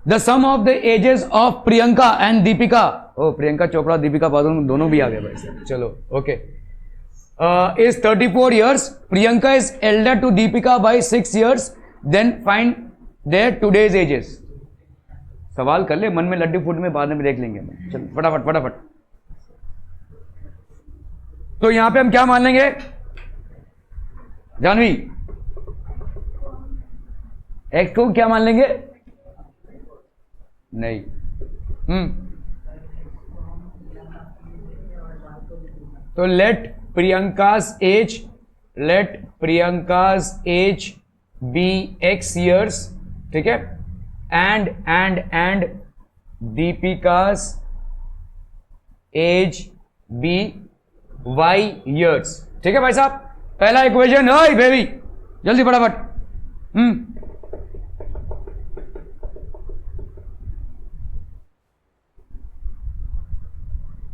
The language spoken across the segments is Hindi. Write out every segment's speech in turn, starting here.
The sum of the ages of Priyanka and Deepika, ओ प्रियंका चोपड़ा दीपिका पादुकोण दोनों भी आ गए भाई साहब, चलो okay, is 34 years, Priyanka is elder to Deepika by 6 years, then find their today's ages. सवाल कर ले मन में, लड्डू फूट में बाद में देख लेंगे। चलो फटाफट फटाफट। तो यहां पे हम क्या मान लेंगे जानवी, एक्स को क्या मान लेंगे? नहीं, तो let Priyanka's age be x years, ठीक है, and Deepika's age be y years, ठीक है भाई साहब। पहला इक्वेशन, ओए बेबी जल्दी फटाफट।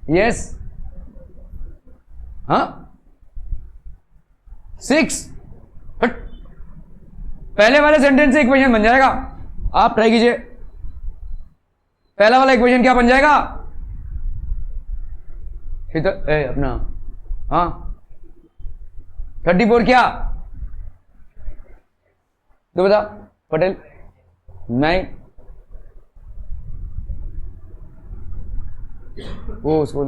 यस, हाँ 6, पहले वाले सेंटेंस से इक्वेशन बन जाएगा, आप ट्राई कीजिए। पहला वाला इक्वेशन क्या बन जाएगा? अपना हाँ 34 क्या, तो बता पटेल। नहीं, वो उसको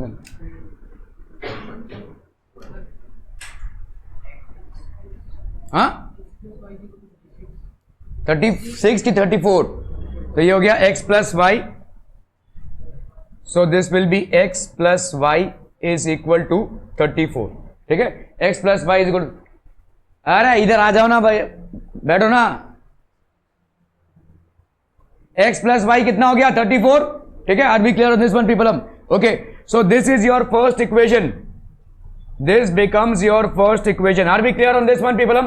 हाँ 36 की 34, तो ये हो गया x plus y, so this will be x plus y is equal to 34, ठीक है। x plus y is equal, अरे इधर आ जाओ ना भाई, बैठो ना। x प्लस वाई कितना हो गया? 34, ठीक है। Are be clear on this one people? Okay, so this is your first equation, this becomes your first equation. Are be clear on this one people?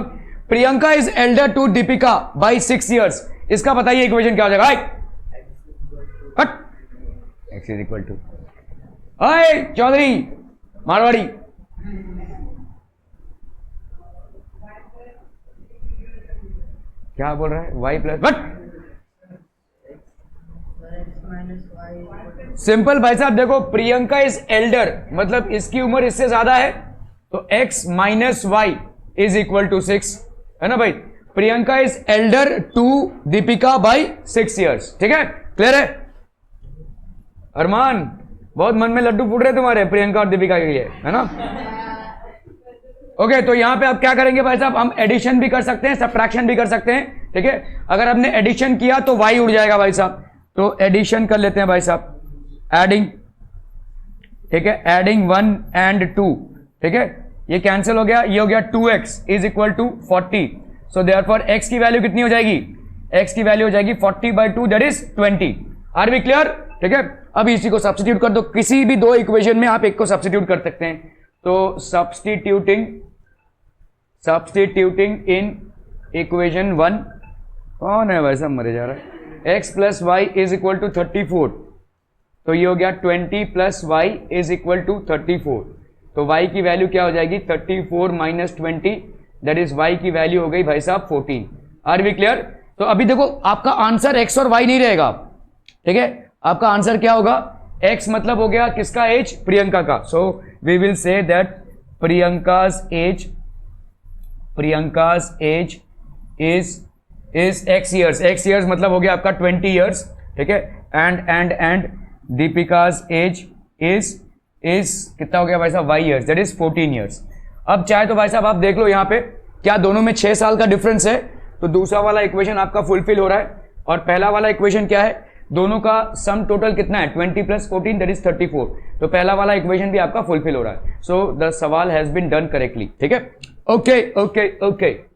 Priyanka is elder to Deepika by 6 years, इसका बताइए इक्वेशन क्या हो जाएगा? x इज इक्वल टू, अय चौधरी मारवाड़ी, क्या बोल रहा है? y प्लस बट सिंपल भाई साहब, देखो प्रियंका इज एल्डर, मतलब इसकी उम्र इससे ज्यादा है, तो x minus y is equal to 6, है ना भाई। Priyanka is elder to Deepika by 6 years, ठीक है, क्लियर है? अरमान, बहुत मन में लड्डू फूट रहे तुम्हारे प्रियंका और दीपिका के लिए, है ना? ओके, तो यहां पे आप क्या करेंगे भाई साहब? हम एडिशन भी कर सकते हैं, सब्ट्रैक्शन भी कर सकते हैं, ठीक है। अगर हमने एडिशन किया तो y उड़ जाएगा भाई साहब, तो एडिशन कर लेते हैं भाई साहब, एडिंग, ठीक है, एडिंग 1 and 2, ठीक है, ये कैंसिल हो गया, ये हो गया 2x is equal to 40, so therefore x की वैल्यू कितनी हो जाएगी? x की वैल्यू हो जाएगी 40/2, that is 20। Are we clear? ठीक है, अब इसी को सब्स्टिट्यूट कर दो, किसी भी दो इक्वेशन में आप एक को सब्स्टिट्यूट कर सकते हैं, तो सब्स्टिट्यूटिंग इन इक्वेशन 1, कौन है वैसा मरे जा रहा है? x plus y is equal to 34, तो ये हो गया 20 plus y is equal to 34, तो y की वैल्यू क्या हो जाएगी? 34 माइनस 20, दैट इज y की वैल्यू हो गई भाई साहब 14। Are we clear? तो अभी देखो आपका आंसर x और y नहीं रहेगा, ठीक है, आपका आंसर क्या होगा? x मतलब हो गया किसका एज? प्रियंका का, so we will say that Priyanka's age is x years, x years मतलब हो गया आपका 20 years, ठीक है, एंड दीपिका's एज इज कितना हो गया भाई साहब? y years, that is 14 years। अब चाहे तो भाई साहब आप देख लो यहाँ पे, क्या दोनों में 6 साल का डिफरेंस है? तो दूसरा वाला इक्वेशन आपका फुलफिल हो रहा है, और पहला वाला इक्वेशन क्या है? दोनों का सम टोटल कितना है? 20 प्लस 14, दैट इज 34, तो पहला वाला इक्वेशन भी आपका फुलफिल हो रहा है, सो द सवाल हैज बीन डन करेक्टली, ठीक है। Okay okay okay,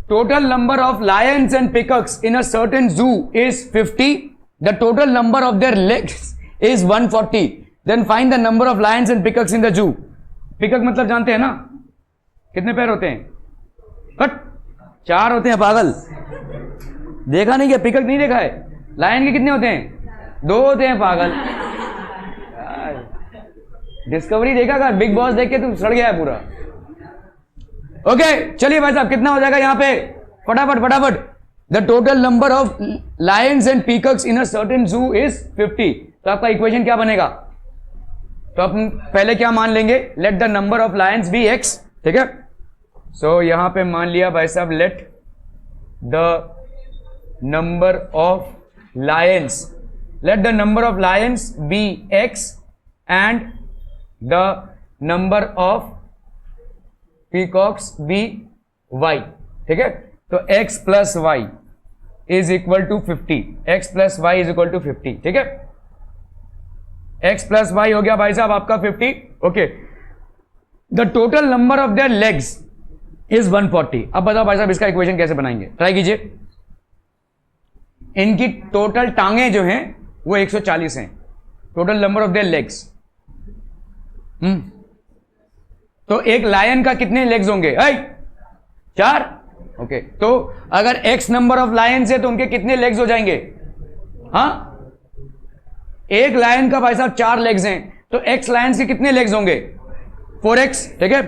total number of lions and peacocks in a certain zoo is 50, the total number of their legs is 140, then find the number of lions and peacocks in the zoo। peacock मतलब जानते हैं ना कितने पैर होते हैं? कट 4 होते हैं, पागल, देखा नहीं क्या? peacock नहीं देखा है? लायन के कितने होते हैं? 2 होते हैं, पागल। डिस्कवरी देखा कर, बिग बॉस देख के तू सड़ गया है पूरा। ओके चलिए भाई साहब, कितना हो जाएगा यहाँ पे? फटाफट फटाफट, the total number of lions and peacocks in a certain जू इज 50। तो आपका इक्वेशन क्या बनेगा? तो अपन पहले क्या मान लेंगे? Let the number of lions be x, ठीक है। सो यहां पे मान लिया भाई साहब, late the number of Lions, let the number of lions be x and the number of peacocks be y, ठीक है। तो x plus y is equal to 50, x plus y is equal to 50, ठीक है। x plus y हो गया भाई साहब आपका 50, okay. The total number of their legs is 140। अब बताओ भाई साहब इसका इक्वेशन कैसे बनाएंगे, ट्राई कीजिए। इनकी टोटल टांगे जो हैं वो 140 हैं, total number of their legs. तो एक लायन का कितने लेग्स होंगे? 4, ओके। तो अगर x नंबर ऑफ लायंस है तो उनके कितने लेग्स हो जाएंगे? हाँ, एक लायन का भाई साहब 4 लेग्स हैं, तो x लायंस के कितने लेग्स होंगे? 4x, ठीक है,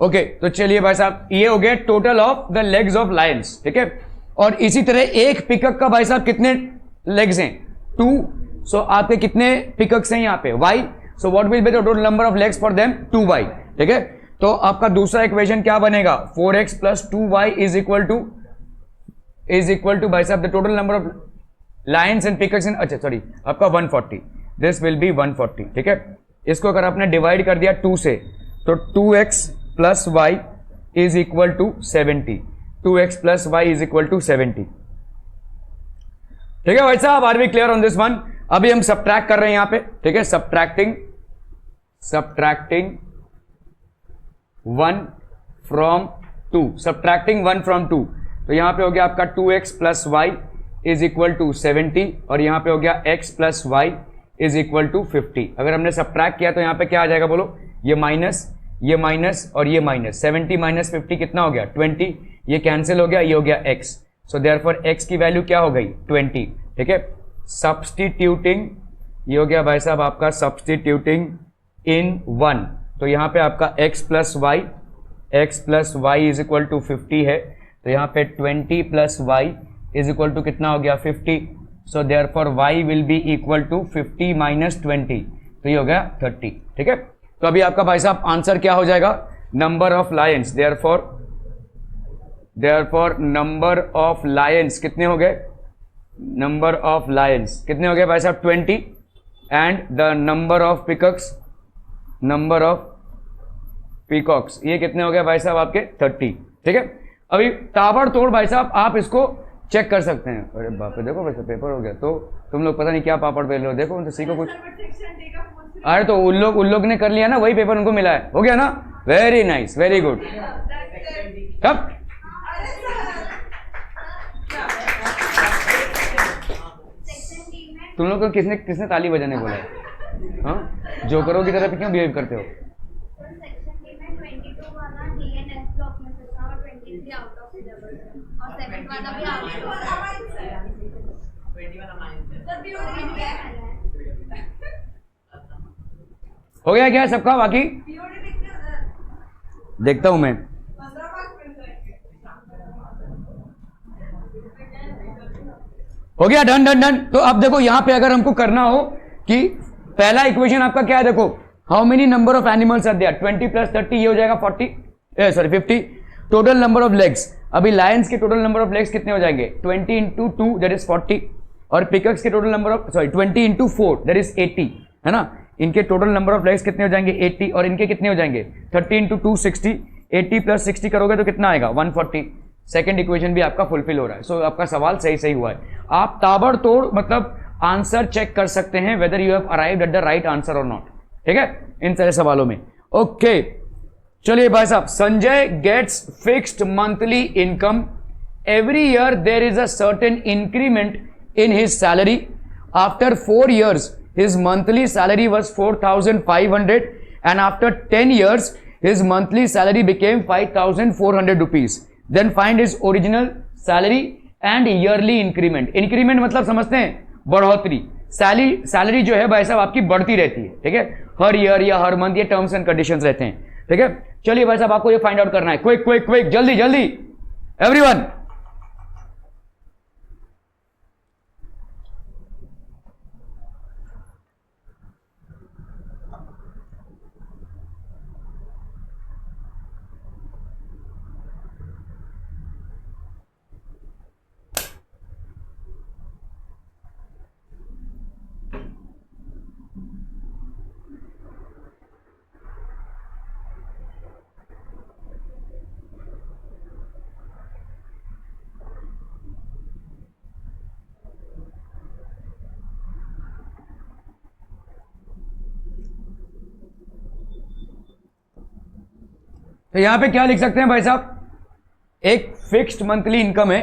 ओके। तो चलिए भाई साहब ये हो गया total of the legs of Lions, ठीक है। और इसी तरह एक पिकअप का भाई साहब कितने लेग्स हैं? 2। सो आपके कितने पिकअप्स हैं यहाँ पे? y। So what will be the total number of legs for them? 2y, ठीक है। तो आपका दूसरा इक्वेशन क्या बनेगा? 4x plus 2y is equal to भाई साहब the total number of lions and pickups in, अच्छा सॉरी, आपका 140। दिस विल बी 140, ठीक है। इसको अगर आपने डिवाइड कर दिया 2 से तो 2x plus y is equal to 70, 2x plus y is equal to 70, ठीक है भाई साहब। Are we clear on this one? अभी हम सब्ट्रैक्ट कर रहे हैं यहां पे, ठीक है। Subtracting 1 from 2, subtracting 1 from 2। तो यहां पे हो गया आपका 2x plus y is equal to 70 और यहां पे हो गया x plus y is equal to 50। अगर हमने सब्ट्रैक्ट किया तो यहां पे क्या आ जाएगा बोलो? ये माइनस और ये माइनस, 70 माइनस 50 कितना हो गया? 20। ये कैंसिल हो गया, ये हो गया x। सो देयरफॉर x की वैल्यू क्या हो गई? 20, ठीक है। सब्स्टिट्यूटिंग, ये हो गया भाई साहब आपका सब्स्टिट्यूटिंग इन 1, तो यहां पे आपका x plus y is equal to 50 है, तो यहां पे 20 plus y is equal to कितना हो गया? 50। So therefore y will be equal to 50 minus 20, तो ये हो गया 30, ठीक है। तो अभी आपका भाई साहब आंसर क्या हो जाएगा? Number of Lions, therefore number of Lions कितने हो गए? नंबर ऑफ लायंस कितने हो गए भाई साहब? 20 and the number of peacocks ये कितने हो गए भाई साहब आपके? 30, ठीक है। अभी ताबड़तोड़ भाई साहब आप इसको चेक कर सकते हैं। अरे बाप रे, देखो वैसे पेपर हो गया तो तुम लोग पता नहीं क्या पापड़ बेल रहे हो, देखो उनसे सीखो कुछ। अरे तो उन लोग ने कर लिया ना, वही पेपर उनको मिला है, हो गया ना? Very nice, very good. कब तुम लोग को किसने ताली बजाने बोला है? हाँ, जोकरों की तरफ क्यों बिहेव करते हो? हो गया क्या सबका? बाकी देखता हूं मैं। हो गया, डन डन डन। तो अब देखो यहां पे अगर हमको करना हो कि पहला इक्वेशन आपका क्या है, देखो how many number of animals are there? 20 plus 30 ये हो जाएगा 50। टोटल नंबर ऑफ लेग्स, अभी लायंस के टोटल नंबर ऑफ लेग्स कितने हो जाएंगे? 20 इंटू 2 दैट इज 40 और पिकक्स के total number of 20 into 4 that is 80, है ना। इनके टोटल नंबर ऑफ लेग्स कितने हो जाएंगे? 80 और इनके कितने हो जाएंगे? 30 इंटू 2 60, 80 प्लस 60 करोगे तो कितना आएगा? 140। सेकेंड इक्वेशन भी आपका फुलफिल हो रहा है। सो आपका सवाल सही हुआ है। आप ताबड़तोड़ मतलब आंसर चेक कर सकते हैं whether you have arrived at the right answer और नॉट, ठीक है, इन सारे सवालों में। ओके चलिए भाई साहब, Sanjay gets fixed monthly income every year there is a certain increment in his salary after 4 years his monthly salary was 4,500 and after 10 years his monthly salary became 5,400 rupees. Then find his original salary and yearly increment. Increment मतलब समझते हैं? बढ़ोतरी। सैलरी जो है भाई साहब आपकी बढ़ती रहती है, ठीक है, हर ईयर या हर मंथ, ये टर्म्स एंड कंडीशंस रहते हैं, ठीक है। चलिए भाई साहब आपको ये फाइंड आउट करना है, क्विक जल्दी जल्दी एवरीवन। तो यहां पे क्या लिख सकते हैं भाई साहब, एक फिक्स्ड मंथली इनकम है,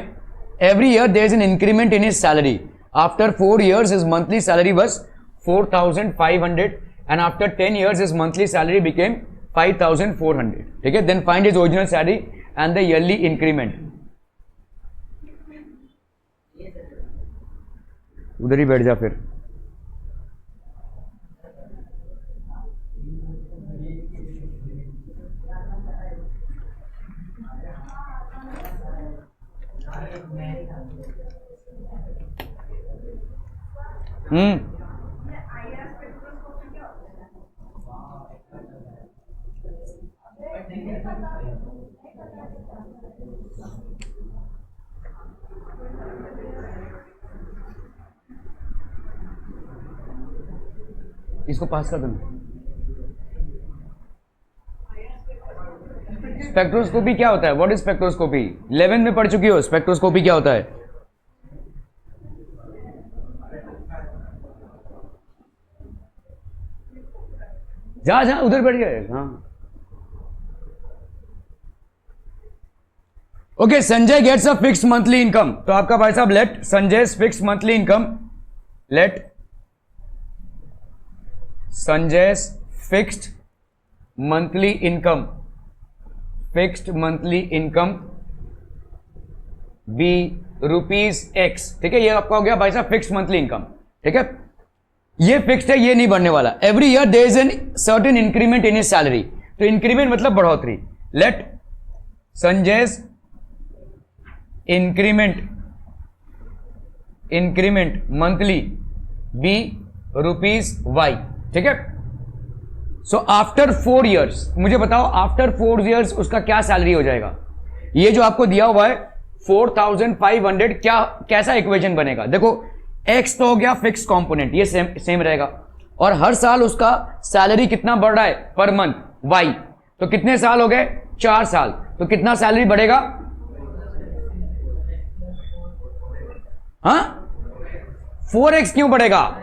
every year there is an increment in his salary, after 4 years his monthly salary was 4,500 and after 10 years his monthly salary became 5,400. ठीक है, then find his original salary and the yearly increment. उधर ही बैठ जा फिर. इसको पास कर दो. स्पेक्ट्रोस्कोपी क्या होता है? What is spectroscopy? 11 में पढ़ चुकी हो स्पेक्ट्रोस्कोपी क्या होता है? जा जा उधर बैठ गए. हाँ okay. Sanjay gets a fixed monthly income. तो आपका भाई साहब let Sanjay fixed monthly income, let Sanjay's fixed monthly income be rupees x. ठीक है, ये आपका हो गया भाई साहब फिक्स्ड मंथली इनकम. ठीक है, ये फिक्स्ड है, ये नहीं बढ़ने वाला. Every year there is an certain increment in his salary. तो इंक्रीमेंट मतलब बढ़ोतरी. Let Sanjay's increment monthly be rupees Y. ठीक है, सो आफ्टर 4 years मुझे बताओ आफ्टर 4 years उसका क्या सैलरी हो जाएगा? ये जो आपको दिया हुआ है 4,500, क्या कैसा इक्वेशन बनेगा? देखो x तो हो गया फिक्स कंपोनेंट, ये सेम रहेगा, और हर साल उसका सैलरी कितना बढ़ रहा है पर मंथ y. तो कितने साल हो गए? 4 साल. तो कितना सैलरी बढ़ेगा? हाँ 4x क्यों बढ़ेगा?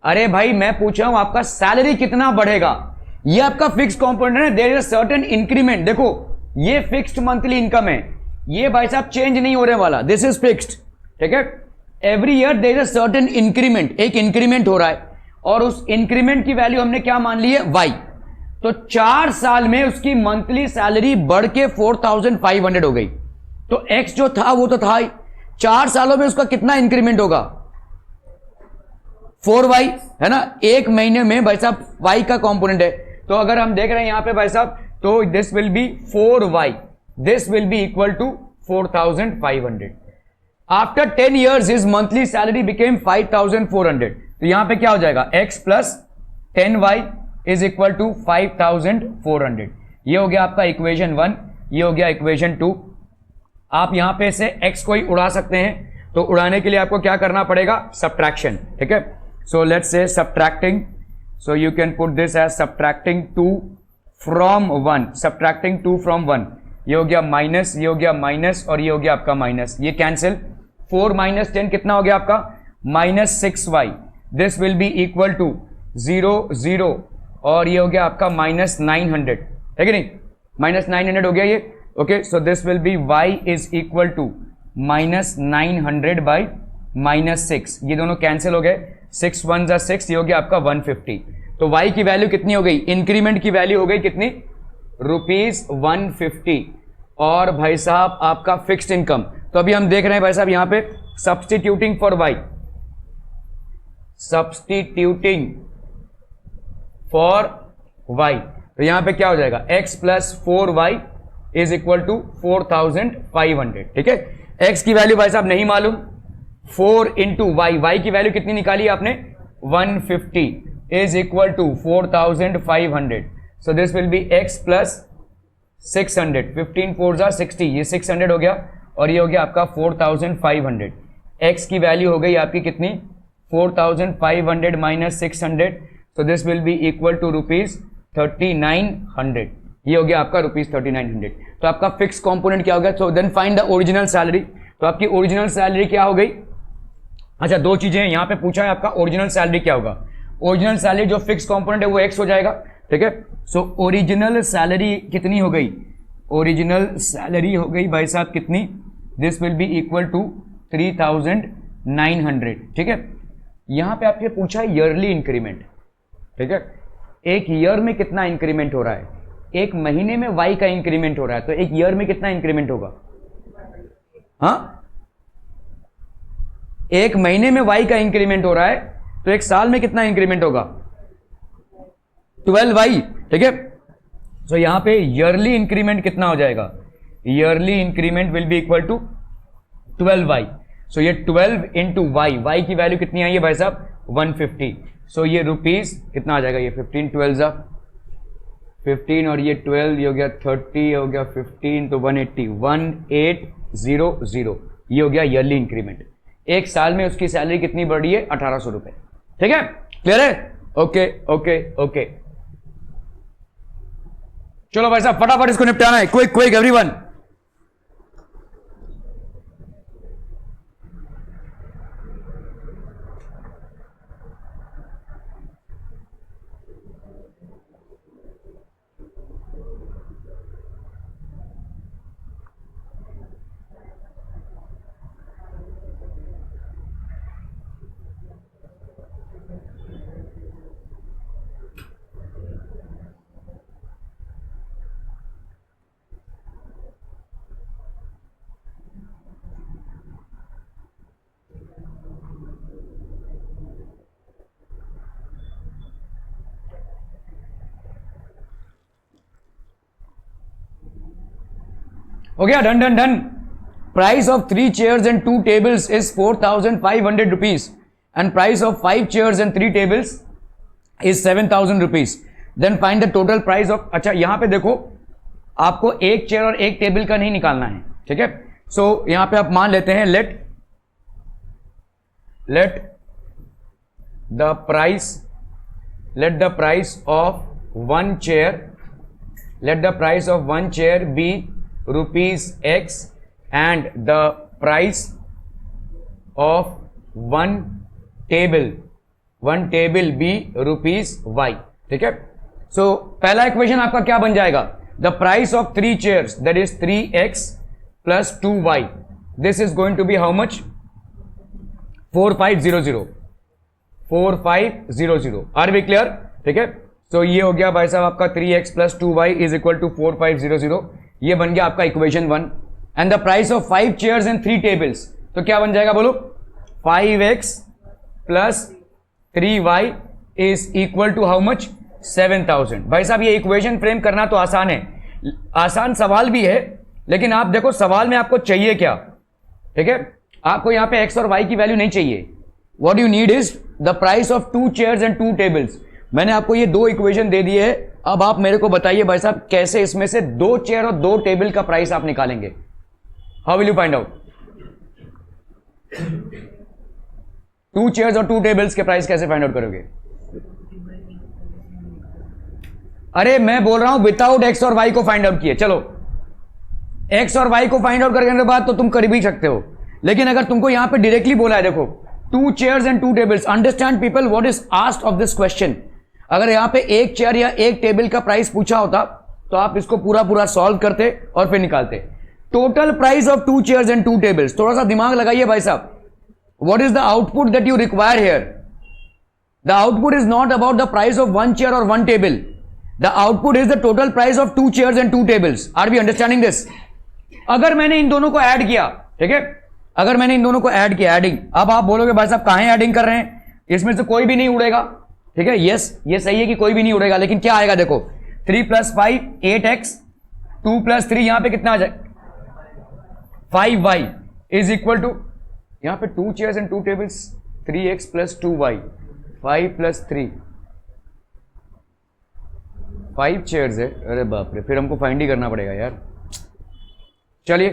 अरे भाई मैं पूछ रहा हूं आपका सैलरी कितना बढ़ेगा. ये आपका फिक्स कंपोनेंट है, there is a certain increment. देखो ये फिक्स्ड मंथली इनकम है, ये भाई साहब चेंज नहीं होने वाला, दिस इज फिक्स्ड. ठीक है, every year there is a certain increment, एक इंक्रीमेंट हो रहा है, और उस इंक्रीमेंट की वैल्यू हमने क्या मान ली है? y. तो 4 साल में उसकी मंथली सैलरी बढ़ के 4,500 हो गई. तो x जो था वो तो था ही, 4 सालों में उसका कितना इंक्रीमेंट होगा? 4y है ना. एक महीने में भाई साहब y का कंपोनेंट है, तो अगर हम देख रहे हैं यहां पे भाई साहब, तो this will be 4y, this will be equal to 4,500. After 10 years his monthly salary became 5,400. तो यहां पे क्या हो जाएगा? x plus 10y is equal to 5,400. ये हो गया आपका इक्वेशन 1, ये हो गया इक्वेशन 2. आप यहां पे से x को ही उड़ा सकते हैं, तो उड़ाने के लिए आपको क्या करना पड़ेगा? सब्ट्रैक्शन. ठीक है, so let's say subtracting, so you can put this as subtracting 2 from 1, subtracting 2 from 1. ये हो गया माइनस, ये हो गया माइनस, और ये हो गया आपका माइनस, ये कैंसिल. 4 minus 10 कितना हो गया आपका? -6y. This will be equal to 0 0, और ये हो गया आपका -900. है कि नहीं? -900 हो गया ये. Okay, so this will be y is equal to -900 by -6. ये दोनों कैंसिल हो गए, 6 1 जा 6, ये हो गया आपका 150. तो y की वैल्यू कितनी हो गई? इंक्रीमेंट की वैल्यू हो गई कितनी? ₹150. और भाई साहब आपका फिक्स्ड इनकम, तो अभी हम देख रहे हैं भाई साहब यहां पे substituting for y, substituting for y. तो यहां पे क्या हो जाएगा? x plus 4y is equal to 4,500. ठीक है, x की वैल्यू भाई साहब नहीं मालूम, 4 इंटू वाई, वाई की वैल्यू कितनी निकाली आपने? 150 is equal to 4,500. So this will be x plus 600. 15 4 जा 60, ये 600 हो गया, और ये हो गया आपका 4,500. x की वैल्यू हो गई आपकी कितनी? 4,500 minus 600. So this will be equal to ₹3,900. ये हो गया आपका ₹3,900. तो आपका फिक्स कंपोनेंट क्या हो गया? So then find the original salary. तो आपकी ओरिजिनल सैलरी क्या हो गई? अच्छा, 2 चीजें यहां पे पूछा है आपका ओरिजिनल सैलरी क्या होगा. ओरिजिनल सैलरी जो फिक्स कंपोनेंट है वो x हो जाएगा, ठीक है। सो ओरिजिनल सैलरी कितनी हो गई, ओरिजिनल सैलरी हो गई भाई साहब कितनी, this will be equal to 3900, ठीक है। यहां पे आपसे पूछा है ईयरली इंक्रीमेंट, ठीक है, एक ईयर में कितना इंक्रीमेंट हो रहा है, एक महीने में वाई का इंक्रीमेंट हो रहा है, तो एक ईयर में कितना इंक्रीमेंट होगा, हाँ, एक महीने में वाई का इंक्रीमेंट हो रहा है, तो एक साल में कितना इंक्रीमेंट होगा, 12y, ठीक है। सो यहां पे ईयरली इंक्रीमेंट कितना हो जाएगा, yearly increment will be equal to 12y। So ये 12 इंटू वाई, वाई की वैल्यू कितनी आई है भाई साहब 150। सो ये रुपीज कितना आ जाएगा, ये 15 12 15 और ये 12, ये हो गया 30, हो गया 15 तो 180, 1800, ये हो गया ईयरली इंक्रीमेंट। एक साल में उसकी सैलरी कितनी बढ़ रही है, 1800 रुपए, ठीक है, क्लियर है, ओके ओके ओके। चलो भाई साहब फटाफट इसको निपटाना है, क्विक क्विक एवरीवन। हो गया, done done done. Price of 3 chairs and 2 tables is 4500 rupees and price of 5 chairs and 3 tables is 7000 rupees. Then find the total price of, अच्छा यहां पे देखो आपको एक चेयर और एक टेबल का नहीं निकालना है, ठीक है। सो यहां पे आप मान लेते हैं let the price of one chair be rupees X and the price of one table be rupees Y, ठीक है। सो पहला इक्वेशन आपका क्या बन जाएगा, the price of 3 chairs that is 3x plus 2y, this is going to be how much, 4500, 4500, are we clear, ठीक है। सो ये हो गया भाई साहब आपका 3x plus 2y is equal to 4500, ये बन गया आपका equation 1। And the price of 5 chairs and 3 tables, तो क्या बन जाएगा बोलो, 5x plus 3y is equal to how much, 7000। भाई साहब ये इक्वेशन फ्रेम करना तो आसान है, आसान सवाल भी है, लेकिन आप देखो सवाल में आपको चाहिए क्या, ठीक है, आपको यहां पे x और y की वैल्यू नहीं चाहिए, what you need is the price of 2 chairs and 2 tables। मैंने आपको ये 2 इक्वेशन दे दिए है, अब आप मेरे को बताइए भाई साहब कैसे इसमें से 2 चेयर और 2 टेबल का प्राइस आप निकालेंगे, how will you find out, 2 chairs और 2 टेबल्स के प्राइस कैसे फाइंड आउट करोगे, अरे मैं बोल रहा हूं विदाउट एक्स और वाई को फाइंड आउट किए, चलो एक्स और वाई को फाइंड आउट करने के बाद तो तुम कर भी सकते हो, लेकिन अगर तुमको यहां पे डायरेक्टली बोला है, देखो 2 chairs and 2 tables, understand people what is asked of this question. अगर यहां पे एक चेयर या एक टेबल का प्राइस पूछा होता तो आप इसको पूरा सॉल्व करते और फिर निकालते। Total price of 2 chairs and 2 tables, थोड़ा सा दिमाग लगाइए भाई साहब, what is the output that you require here, the output is not about the price of 1 chair और 1 table, the output is the total price of 2 chairs and 2 tables। Are we understanding this. अगर मैंने इन दोनों को ऐड किया, ठीक है, अगर मैंने इन दोनों को ऐड किया, एडिंग, अब आप बोलोगे भाई साहब कहां एडिंग कर रहे हैं, इसमें से कोई भी नहीं उड़ेगा, ठीक है, यस ये सही है कि कोई भी नहीं उड़ेगा, लेकिन क्या आएगा देखो 3 + 5 8x, 2 + 3 यहां पे कितना आ जाए 5y इज इक्वल टू, यहां पे 2 chairs and 2 tables 3x + 2y, 5 + 3 5 chairs है, अरे बाप रे, फिर हमको फाइंड ही करना पड़ेगा यार, चलिए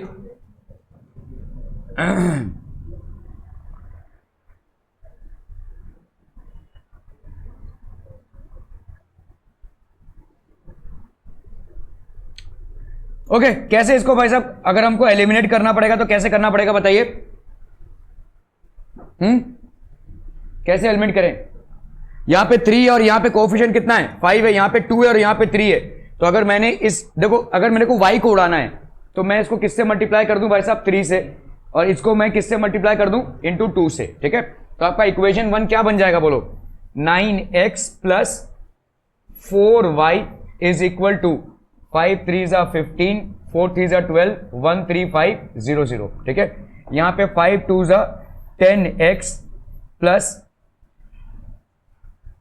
ओके कैसे इसको भाई साहब अगर हमको एलिमिनेट करना पड़ेगा तो कैसे करना पड़ेगा बताइए, कैसे एलिमिनेट करें। यहाँ पे 3 और यहाँ पे कोफिशिएंट कितना है 5 है, यहाँ पे 2 है और यहाँ पे 3 है। तो अगर मैंने इस देखो अगर मेरे को y को उड़ाना है तो मैं इसको किससे मल्टीप्लाई कर दूं भाई साहब 3 से, और इसको मैं किससे मल्टीप्लाई कर दूं इंटू 2 से। ठीक है, तो आपका इक्वेशन 1 क्या बन जाएगा बोलो 9x plus 4y is equal to 5 3 जा 15 4 3 जा 12 1 3 5 0 0। ठीक है, यहाँ पे 5 2 जा 10x प्लस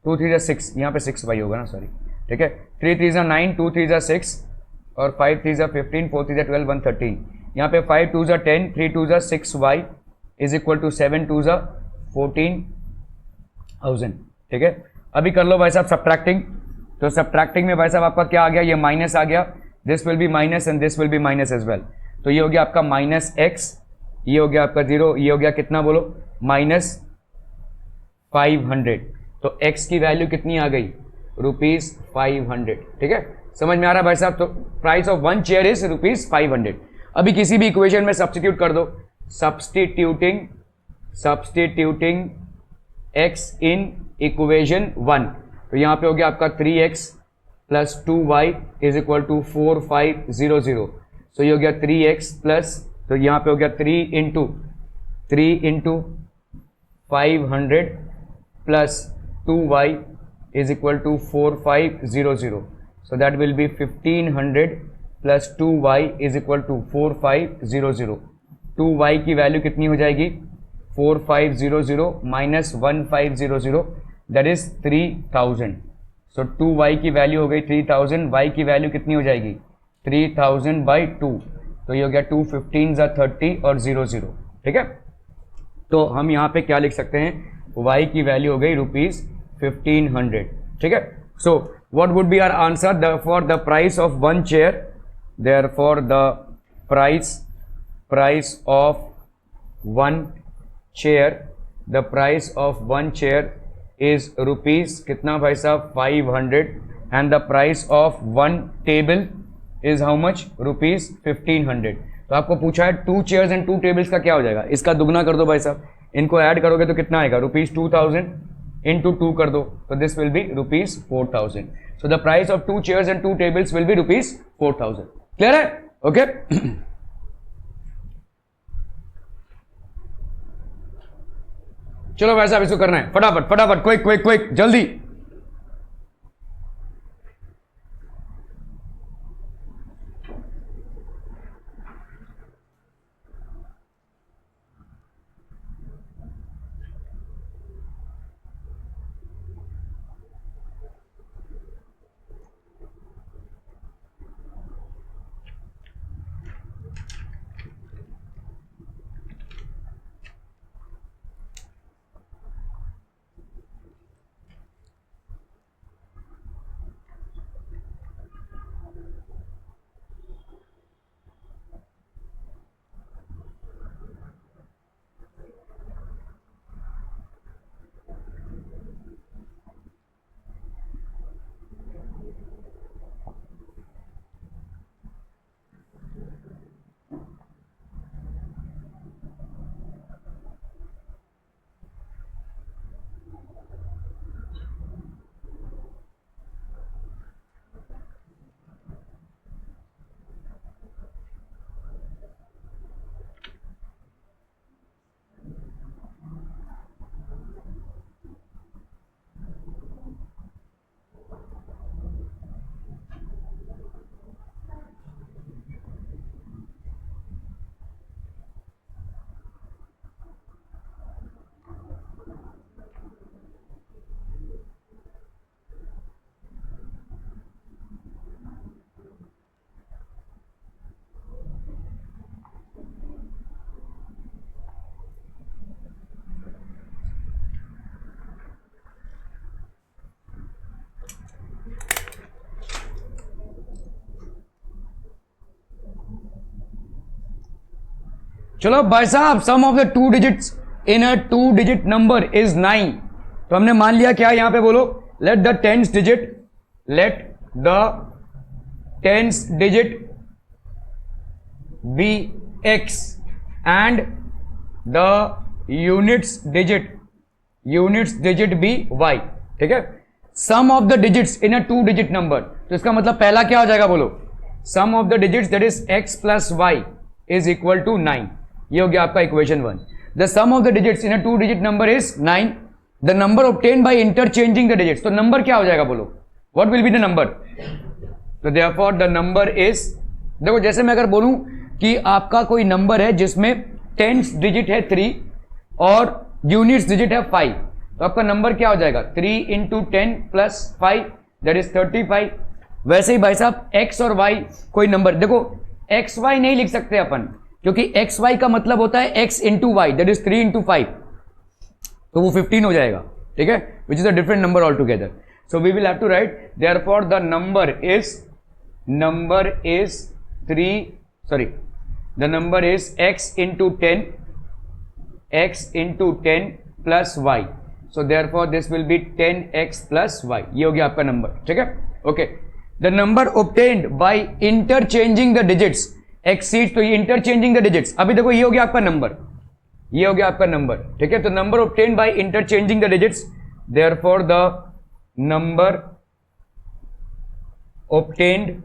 2 3 जा 6, यहाँ पे 6y होगा ना सॉरी। ठीक है, 3 3 जा 9 2 3 जा 6 और 5 3 जा 15 4 3 जा 12 1 13। यहाँ पे 5 2 जा 10 3 2 जा 6y इज इक्वल टू 7 2 जा 14,000। ठीक है, अभी कर लो भाई साहब सब्ट्रैक्टिंग। तो सब्ट्रैक्टिंग में भाई साहब आपका क्या आ गया, ये माइनस आ गया, this will be minus and this will be minus as well. तो ये हो गया आपका माइनस एक्स, ये हो गया आपका 0, ये हो गया कितना बोलो माइनस 500। तो x की वैल्यू कितनी आ गई ₹500। ठीक है, समझ में आ रहा है भाई साहब। तो प्राइस ऑफ 1 चेयर इज ₹500। अभी किसी भी इक्वेशन में सब्स्टिट्यूट कर दो, सब्स्टिट्यूटिंग x इन इक्वेशन 1। तो यहाँ पे हो गया आपका 3x plus 2y is equal to 4500। तो ये हो गया 3x प्लस, तो यहाँ पे हो गया 3 into 500 plus 2y is equal to 4500. So that will be 1500 plus 2y is equal to 4500. 2y की वैल्यू कितनी हो जाएगी 4500 minus 1500 that is 3000. So 2y की वैल्यू हो गई 3000, y की वैल्यू कितनी हो जाएगी 3000 by 2। तो ये हो गया 2 15 जा 30 और 0 0। ठीक है, तो हम यहाँ पे क्या लिख सकते हैं, y की वैल्यू हो गई ₹1500। ठीक है, so what would be our answer for the price of 1 chair, therefore the price of 1 chair, the price of 1 chair is rupees कितना भाई साहब 500 and the price of 1 table is how much ₹1500। तो आपको पूछा है 2 चेयर्स एंड 2 टेबल्स का क्या हो जाएगा, इसका दुगना कर दो भाई साहब, इनको ऐड करोगे तो कितना आएगा ₹2000 इंटू 2 कर दो, तो this will B ₹4000। So the price of 2 chairs and 2 tables will be ₹4000। Clear है? ओके चलो भाई साहब इसको करना है फटाफट फटाफट, क्विक क्विक क्विक जल्दी। चलो भाई साहब, sum of the 2 digits in a 2 digit number is 9। तो हमने मान लिया क्या, यहां पे बोलो let the tens digit be x and the units digit be y। ठीक है। Sum of the digits in a 2 digit number, तो इसका मतलब पहला क्या हो जाएगा बोलो, sum of the digits that is x plus y is equal to 9, ये हो गया आपका equation 1। The sum of the digits in a 2 digit number is 9, the number obtain by interchanging the digits, तो नंबर क्या हो जाएगा बोलो, what will be the number, तो देयरफॉर द नंबर इज, देखो जैसे मैं अगर बोलूं कि आपका कोई नंबर है जिसमें 10th डिजिट है 3 और यूनिट्स डिजिट है 5, तो आपका नंबर क्या हो जाएगा 3 इंटू 10 प्लस 5 दैट इज 35। वैसे ही भाई साहब x और y कोई नंबर, देखो x y नहीं लिख सकते अपन, क्योंकि x y का मतलब होता है x into y that is 3 into 5, तो वो 15 हो जाएगा, ठीक है, which is a different number all together. So we will have to write therefore the number is 3 x into 10 plus y, so therefore this will be 10x plus y, ये हो गया आपका नंबर, ठीक है, okay. The number obtained by interchanging the digits exceed, तो ये इंटरचेंजिंग द डिजिट्स, अभी देखो ये हो गया आपका नंबर, ये हो गया आपका नंबर, ठीक है। तो number obtained by interchanging the digits, therefore the number obtained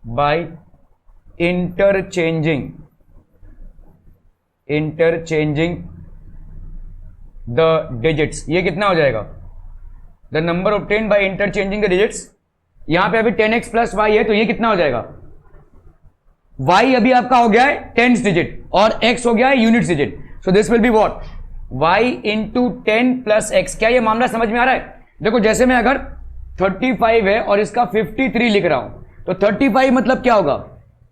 by interchanging the digits, ये कितना हो जाएगा, the number obtained by interchanging the digits, यहां पे अभी 10x प्लस y है, तो ये कितना हो जाएगा, y अभी आपका हो गया है 10th डिजिट और x हो गया है unit digit, so this will be what, y into 10 plus x। क्या ये मामला समझ में आ रहा है? देखो जैसे मैं अगर 35 है और इसका 53 लिख रहा हूं, तो 35 मतलब क्या होगा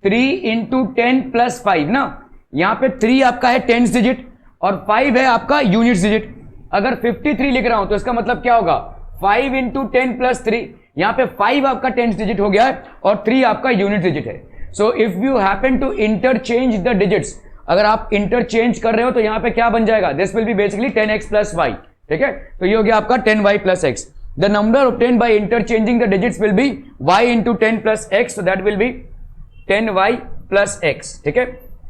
3 इंटू 10 प्लस 5 ना, यहां पे 3 आपका है 10th डिजिट और 5 है आपका यूनिट डिजिट। अगर 53 लिख रहा हूं तो इसका मतलब क्या होगा 5 इंटू 10 प्लस 3, यहां पे 5 आपका 10th डिजिट हो गया है और 3 आपका यूनिट डिजिट है। So if you happen to interchange the digits, अगर आप इंटरचेंज कर रहे हो तो यहां पे क्या बन जाएगा, this will be basically 10x plus y, ठीक है, तो ये हो गया आपका 10y plus x। The number obtained by interchanging the digits will be y into 10 plus x, so that will be 10y plus x, ठीक है,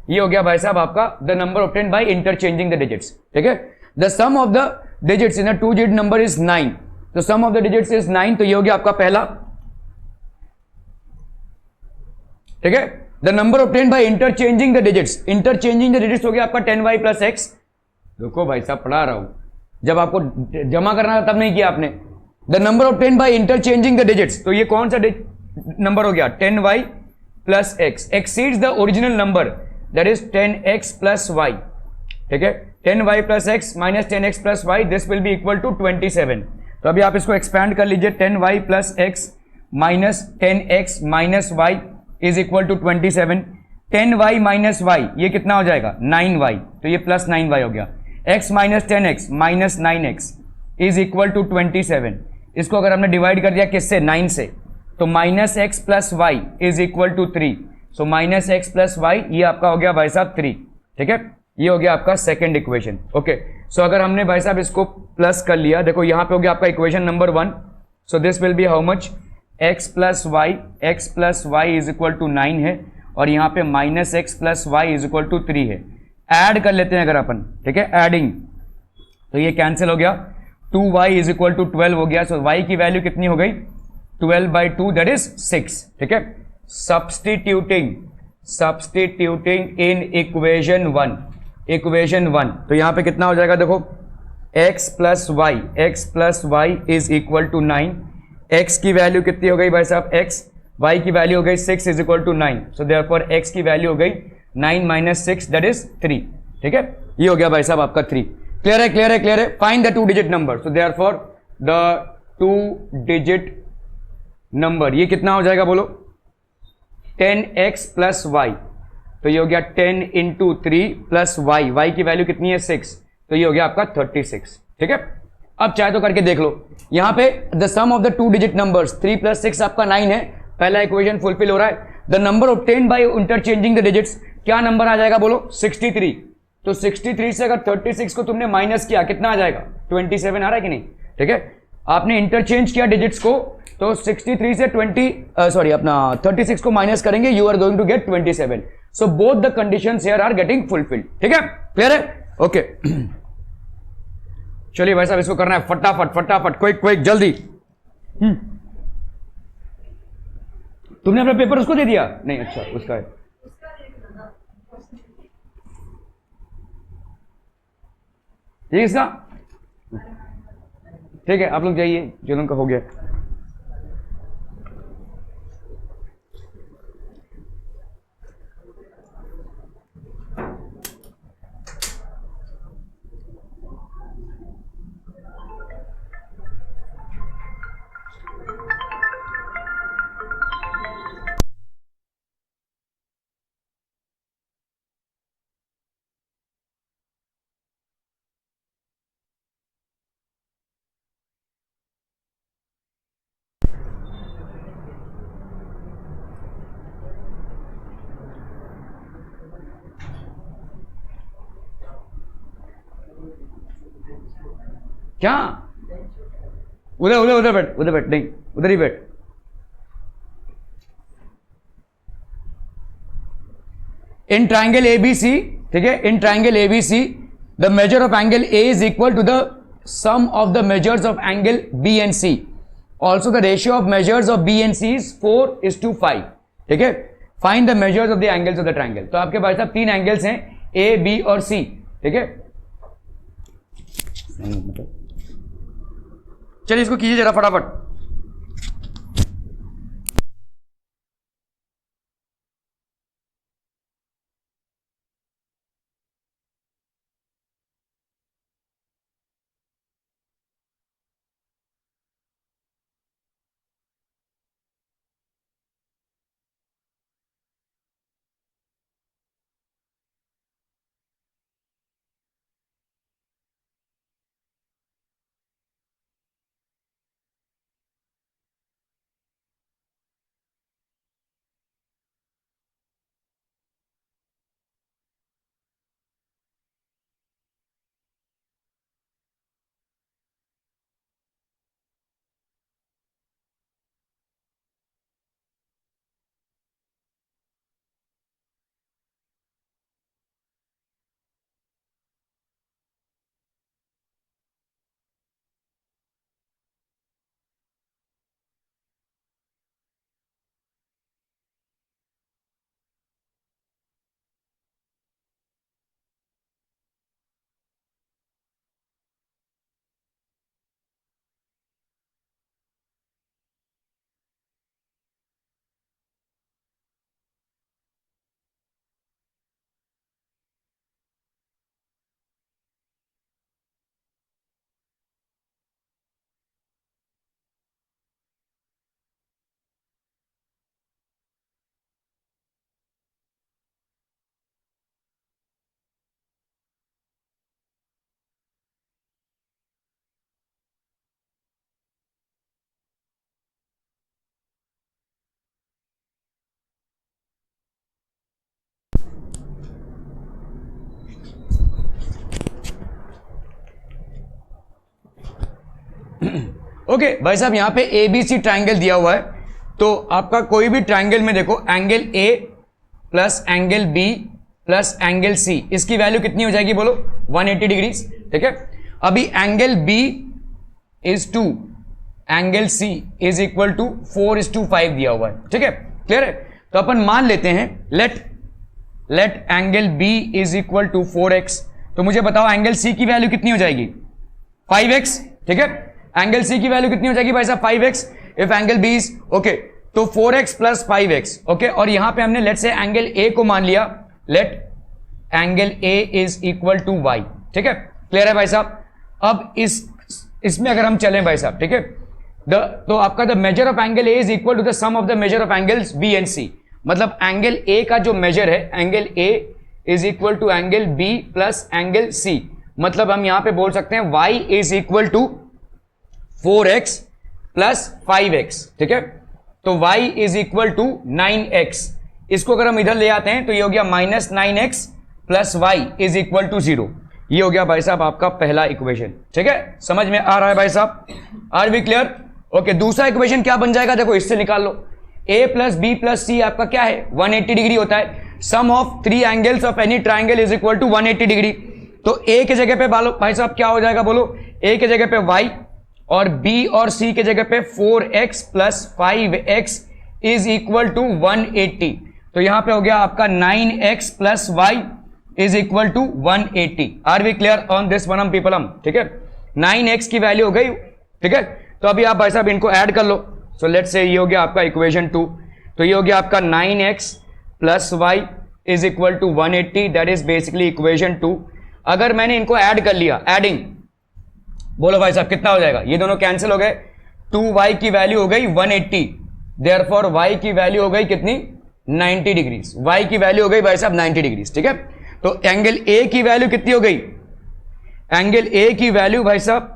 ये हो गया भाई साहब आपका the number obtained by interchanging the digits, ठीक है। The sum of the digits in a 2 digit number is 9, तो सम ऑफ द डिजिट्स इज 9, तो ये हो गया आपका पहला, ठीक है। The number obtained by interchanging the digits, interchanging the digits हो गया आपका 10y प्लस x। देखो भाई साहब पढ़ा रहा हूं, जब आपको जमा करना था तब नहीं किया आपने। The number obtained by interchanging the digits, तो ये कौन सा नंबर हो गया 10y plus x exceeds the original number that is 10x plus y, ठीक है, 10y plus x minus 10x plus y, this will be equal to 27। तो अभी आप इसको एक्सपैंड कर लीजिए, 10y plus x minus 10x minus y is equal to 27। 10y minus y ये कितना हो जाएगा 9y, तो ये प्लस 9y हो गया। x minus 10x minus 9x is equal to 27। इसको अगर हमने डिवाइड कर दिया किससे 9 से, तो minus x plus y is equal to 3, so minus x plus y ये आपका हो गया भाई साहब 3, ठीक है, ये हो गया आपका सेकंड इक्वेशन, ओके। सो अगर हमने भाई साहब इसको प्लस कर लिया, देखो यहां पे हो गया आपका equation number 1, so this will be how much x plus y is equal to 9 है और यहां पे minus x plus y is equal to 3 है। ऐड कर लेते हैं अगर अपन, ठीक है, एडिंग, तो ये कैंसिल हो गया, 2y इज इक्वल टू 12 हो गया, सो y की वैल्यू कितनी हो गई 12 बाई 2 दैट इज 6, ठीक है। सब्सटीट्यूटिंग इन इक्वेशन 1, तो यहां पे कितना हो जाएगा, देखो x plus y is equal to 9, x की वैल्यू कितनी हो गई भाई साहब x, y की वैल्यू हो गई 6 is equal to 9, so therefore x की वैल्यू हो गई 9 माइनस 6 दैट इज 3, ठीक है, ये हो गया भाई साहब आपका 3। क्लियर है। Find the 2 digit number, so therefore the 2 digit number ये कितना हो जाएगा बोलो 10x प्लस y, तो ये हो गया 10 इंटू 3 प्लस y की वैल्यू कितनी है 6, तो ये हो गया आपका 36, ठीक है। अब चाहे तो करके देख लो, यहां पे the sum of the 2 digit numbers 3 plus 6 आपका 9 है, पहला इक्वेशन फुलफिल हो रहा है। The number obtained by interchanging the digits, क्या नंबर आ जाएगा बोलो 63, तो 63 से अगर 36 को तुमने माइनस किया कितना आ जाएगा 27 आ रहा है कि नहीं, ठीक है। आपने इंटरचेंज किया डिजिट्स को, तो 63 से 36 को माइनस करेंगे, you are going to get 27, so both the conditions here are getting fulfilled, ठीक है, क्लियर है, ओके। चलिए भाई साहब इसको करना है फटाफट फटाफट, क्विक क्विक जल्दी। तुमने अपना पेपर उसको दे दिया? नहीं, अच्छा उसका है। ठीक है इसका, ठीक है आप लोग जाइए, जो उनका हो गया। क्या? उधर उधर उधर बैठ, उधर बैठ, नहीं उधर ही बैठ। इन ट्राइंगल एबीसी, ठीक है, in triangle ABC the measure of angle A is equal to the sum of the measures of angle B and C. Also the ratio of measures of B and C is 4:5। ठीक है, find the measures of the angles of the triangle. तो आपके पास 3 एंगल्स हैं, ए बी और सी। ठीक है, चलिए इसको कीजिए जरा फटाफट। ओके भाई साहब, यहां पे एबीसी ट्राइंगल दिया हुआ है, तो आपका कोई भी ट्राइंगल में देखो angle A plus angle B plus angle C, इसकी वैल्यू कितनी हो जाएगी बोलो? 180 डिग्री। ठीक है, अभी angle B is 2, angle C is equal to 4:5 दिया हुआ है। ठीक है, क्लियर है? तो अपन मान लेते हैं let angle B is equal to 4x। तो मुझे बताओ एंगल सी की वैल्यू कितनी हो जाएगी? 5x। ठीक है, एंगल सी की वैल्यू कितनी हो जाएगी भाई साहब? 5x। If angle B is okay, तो 4x प्लस 5x। ओके, और यहां पे हमने लेट से एंगल ए को मान लिया, let angle A is equal to y। ठीक है, क्लियर है भाई साहब? अब इसमें अगर हम चलें भाई साहब, ठीक है, तो आपका the measure of angle A is equal to the sum of the measure of angles B and C. मतलब एंगल ए का जो मेजर है, angle A is equal to angle B plus angle C. मतलब हम यहां पे बोल सकते हैं y is equal to 4x plus 5x। ठीक है, तो y is equal to 9x। इसको अगर हम इधर ले आते हैं तो ये हो गया -9x plus y is equal to 0। ये हो गया भाई साहब आपका पहला इक्वेशन। ठीक है, समझ में आ रहा है भाई साहब? Are we clear? ओके, दूसरा इक्वेशन क्या बन जाएगा? देखो इससे निकाल लो, a plus b plus c आपका क्या है? 180 डिग्री होता है। Sum of 3 angles of any triangle is equal to 180 degree. तो ए की जगह पे भाई साहब क्या हो जाएगा बोलो, ए की जगह पे y और b और c की जगह पे 4x plus 5x is equal to 180। तो यहां पे हो गया आपका 9x plus y is equal to 180। Are we clear on this one people hmm, ठीक है। 9x की वैल्यू हो गई, ठीक है। तो अभी आप भाई साहब इनको ऐड कर लो। सो लेट्स से ये हो गया आपका इक्वेशन 2। तो ये हो गया आपका 9x plus y is equal to 180, that is basically equation 2। अगर मैंने इनको ऐड कर लिया, एडिंग बोलो भाई साहब कितना हो जाएगा, ये दोनों कैंसिल हो गए, 2y की वैल्यू हो गई 180, देयरफॉर y की वैल्यू हो गई कितनी 90 डिग्रीज, y की वैल्यू हो गई भाई साहब 90 डिग्रीज, ठीक है। तो एंगल ए की वैल्यू कितनी हो गई, एंगल ए की वैल्यू भाई साहब,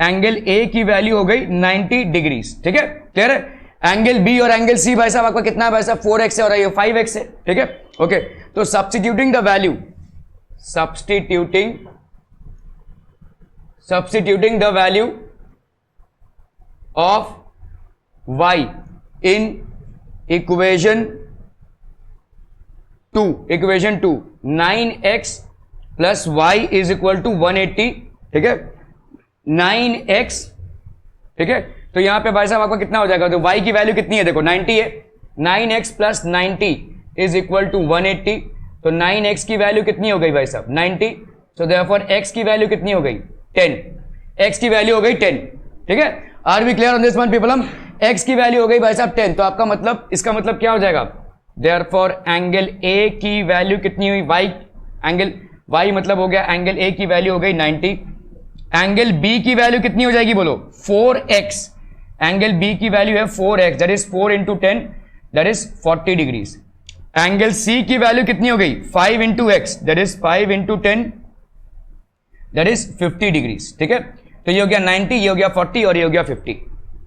एंगल ए की वैल्यू हो गई 90 डिग्रीज, ठीक है, क्लियर है। एंगल बी और एंगल सी भाई साहब आपका कितना है भाई साहब 4x है और ये 5x है, ठीक है, ओके। तो substituting the value, substituting the value of y in equation 2, 9x plus y is equal to 180, ठीक है, 9x, ठीक है। तो यहां पे भाई साहब आपका कितना हो जाएगा, तो y की वैल्यू कितनी है देखो 90 है, 9x plus 90 is equal to 180। तो 9x की वैल्यू कितनी हो गई भाई साहब 90, सो देयरफॉर x की वैल्यू कितनी हो गई 10, x की वैल्यू हो गई 10, ठीक है। Are we clear on this one people hmm, x की वैल्यू हो गई भाई साहब 10। तो आपका मतलब, इसका मतलब क्या हो जाएगा, देयरफॉर एंगल a की वैल्यू कितनी हुई y, एंगल y मतलब हो गया एंगल a की वैल्यू हो गई 90, एंगल b की वैल्यू कितनी हो जाएगी बोलो 4x, एंगल b की वैल्यू है 4x, that is 4 into 10 that is 40 degrees. Angle c की वैल्यू कितनी हो गई 5 into x, that is 5 into 10 that is 50 degrees, ठीक है। तो ये हो गया 90, ये हो गया 40 और ये हो गया 50,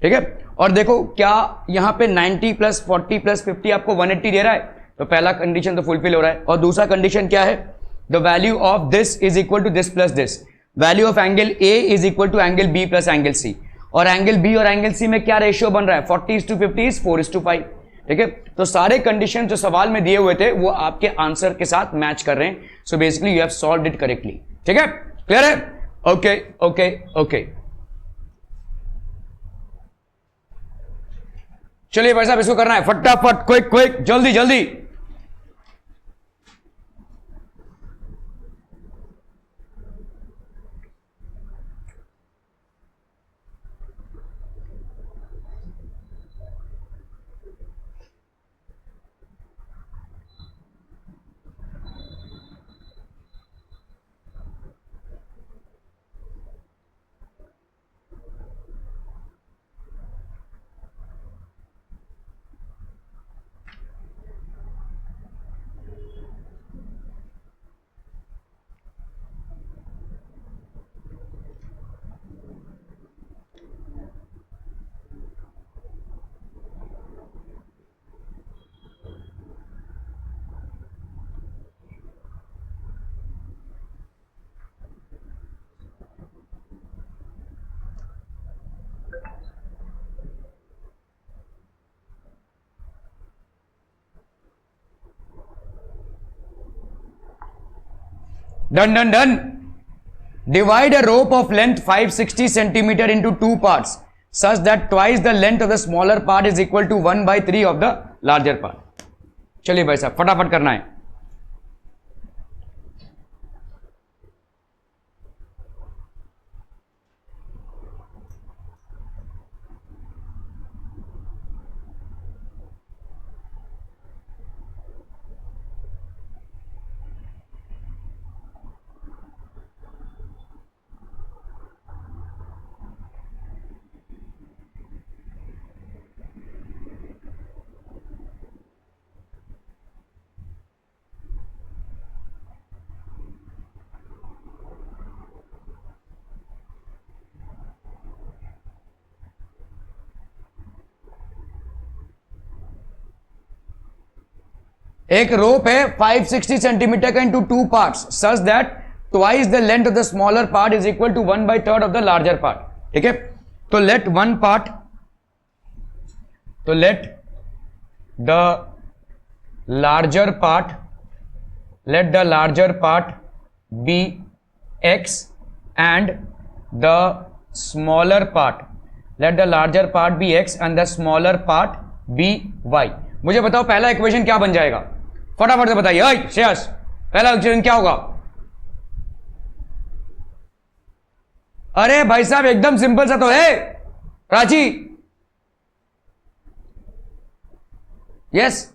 ठीक है। और देखो क्या यहां पे 90 प्लस 40 प्लस 50 आपको 180 दे रहा है, तो पहला कंडीशन तो फुलफिल हो रहा है। और दूसरा कंडीशन क्या है, the value of this is equal to this plus this, value of angle A is equal to angle B plus angle C. और एंगल बी और एंगल सी में क्या रेशियो बन रहा है 40:50 इज 4:5, ठीक है। तो सारे कंडीशन जो सवाल में दिए हुए थे वो आपके आंसर के साथ मैच कर रहे हैं। So basically you have solved it correctly, ठीक है, क्लियर है, ओके ओके ओके। चलिए भाई साहब इसको करना है फटाफट, क्विक क्विक, जल्दी जल्दी। Done, done, done. Divide a rope of length 560 centimeter into two parts such that twice the length of the smaller part is equal to 1/3 of the larger part. चलिए भाई साहब फटाफट करना है। एक रोप है 560 सेंटीमीटर का into two parts such that twice the length of the smaller part is equal to 1/3 of the larger part, ठीक है। तो let the larger part be x and the smaller part, let the larger part be x and the smaller part be y. मुझे बताओ पहला इक्वेशन क्या बन जाएगा, फटाफट से बताइए। ओए श्रेयस, पहला इक्वेशन क्या होगा? अरे भाई साहब एकदम सिंपल सा तो है। प्राची, यस,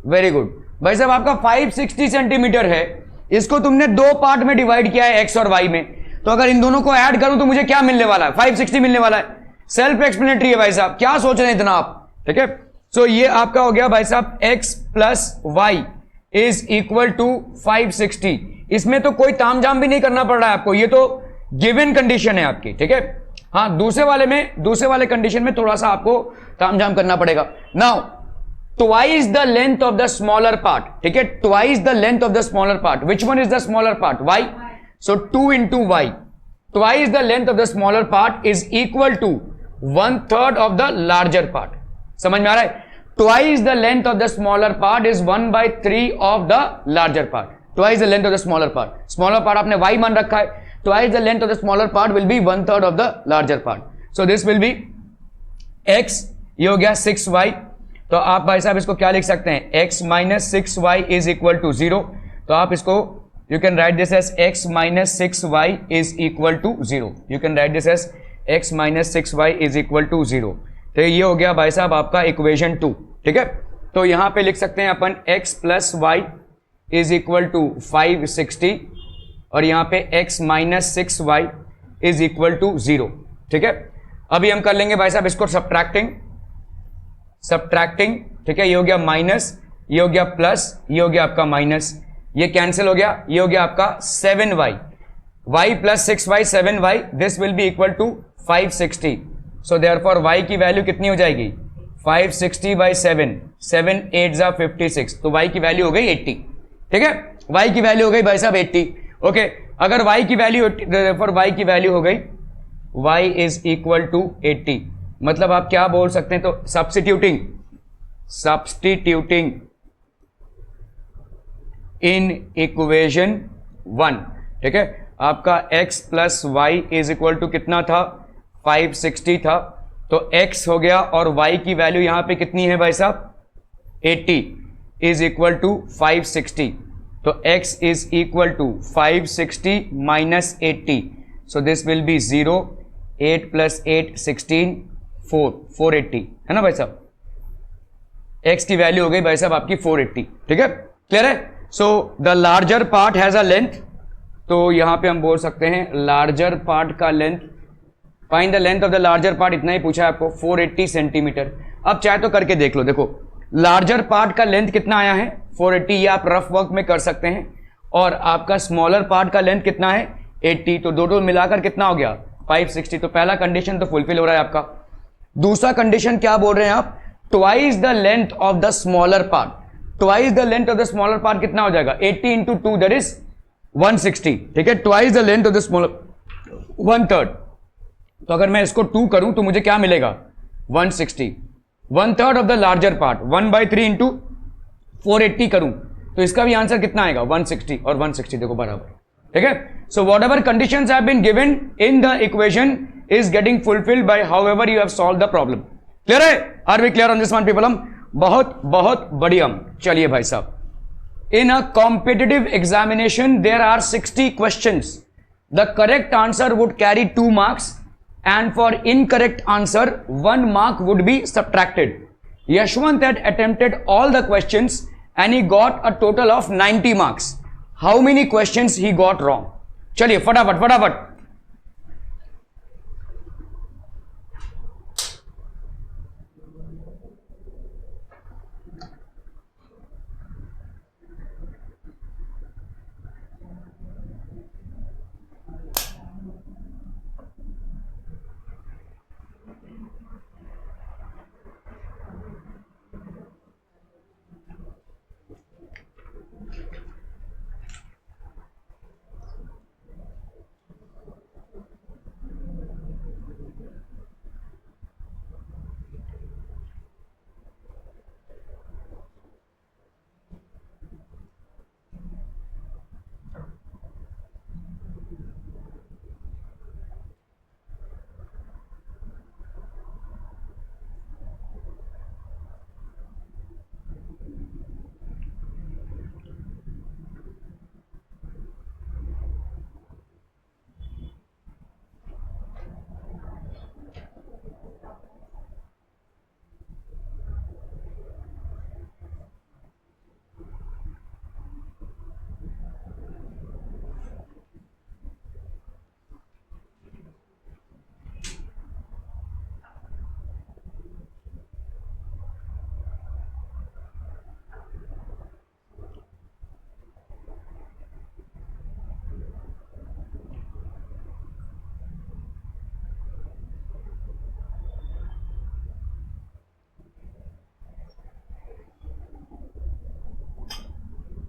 वेरी गुड भाई साहब। आपका 560 सेंटीमीटर है, इसको तुमने दो पार्ट में डिवाइड किया है, एक्स और वाई में, तो अगर इन दोनों को ऐड करूं तो मुझे क्या मिलने वाला है? 560 मिलने वाला है। सेल्फ एक्सप्लेनेटरी है भाई साहब, क्या सोच रहे हैं इतना आप? ठीक है, सो ये आपका हो गया भाई साहब x plus y is equal to 560। इसमें तो कोई तामझाम भी नहीं करना पड़ रहा है आपको, ये तो गिवन कंडीशन है आपकी। ठीक है, हाँ, दूसरे वाले कंडीशन में थोड़ा सा आपको तामझाम करना पड़ेगा। Now twice the length of the smaller part, ठीक है, twice the length of the smaller part, which one is the smaller part? Y. So 2 into y, twice the length of the smaller part is equal to 1/3 of the larger part. समझ में आ रहा है? Twice the length of the smaller part is 1/3 of the larger part. Twice the length of the smaller part. Smaller part आपने y मान रखा है, twice the length of the smaller part will be 1/3 of the larger part. So this will be x, ये हो गया 6y। तो आप भाई साहब इसको क्या लिख सकते हैं? x minus 6y is equal to 0। तो आप इसको you can write this as x minus 6y is equal to 0। You can write this as x minus 6y is equal to 0। तो ये हो गया भाई साहब आपका इक्वेशन 2। ठीक है, तो यहां पे लिख सकते हैं अपन x plus y is equal to 560 और यहां पे x minus 6y is equal to 0। ठीक है, अभी हम कर लेंगे भाई साहब इसको सब्ट्रैक्टिंग। ठीक है, ये हो गया माइनस, ये हो गया प्लस, ये हो गया आपका माइनस, ये कैंसिल हो गया, ये हो गया आपका 7y, y plus 6y 7y, this will be equal to 560। So therefore y की वैल्यू कितनी हो जाएगी? 560 बाई 7, 7 8 जा 56, तो y की वैल्यू हो गई 80। ठीक है, y की वैल्यू हो गई भाई साहब 80। ओके, अगर y की वैल्यू, देयरफॉर y की वैल्यू हो गई y इज इक्वल टू 80, मतलब आप क्या बोल सकते हैं? तो सब्स्टिट्यूटिंग इन इक्वेशन 1। ठीक है, आपका x plus y is equal to कितना था? 560 था, तो x हो गया और y की वैल्यू यहां पे कितनी है भाई साहब? 80 इज इक्वल टू 560। तो x is equal to 560 minus 80, so this will be 0। 8 plus 8 16, 480 है ना भाई साहब? x की वैल्यू हो गई भाई साहब आपकी 480। ठीक है, क्लियर है? So the larger part has a length, तो यहां पे हम बोल सकते हैं लार्जर पार्ट का length, find the length of the larger part, इतना ही पूछा है आपको, 480 सेंटीमीटर। अब चाहे तो करके देख लो, देखो लार्जर पार्ट का लेंथ कितना आया है? 480, ये आप रफ वर्क में कर सकते हैं। और आपका स्मॉलर पार्ट का लेंथ कितना है? 80, तो दोनों मिलाकर कितना हो गया? 560। तो पहला कंडीशन तो फुलफिल हो रहा है आपका। दूसरा कंडीशन क्या बोल रहे हैं आप? Twice the length of the smaller part, twice the length of the smaller part कितना हो जाएगा? 80 इंटू 2 दैट इज 160। ठीक है, twice the length of the smaller, 1/3। तो अगर मैं इसको 2 करूं तो मुझे क्या मिलेगा? 160। 1/3 of the larger part, 1/3 into 480 करूं तो इसका भी आंसर कितना आएगा? 160 और 160 देखो बराबर। ठीक है, so whatever conditions have been given in the equation is getting fulfilled by however you have solved the problem. Clear है? Are we clear on this one people? बहुत बहुत बढ़िया। चलिए भाई साहब, in a competitive examination there are 60 questions. The correct answer would carry 2 marks and for incorrect answer 1 mark would be subtracted. Yashwant had attempted all the questions and he got a total of 90 marks. How many questions he got wrong? चलिए फटाफट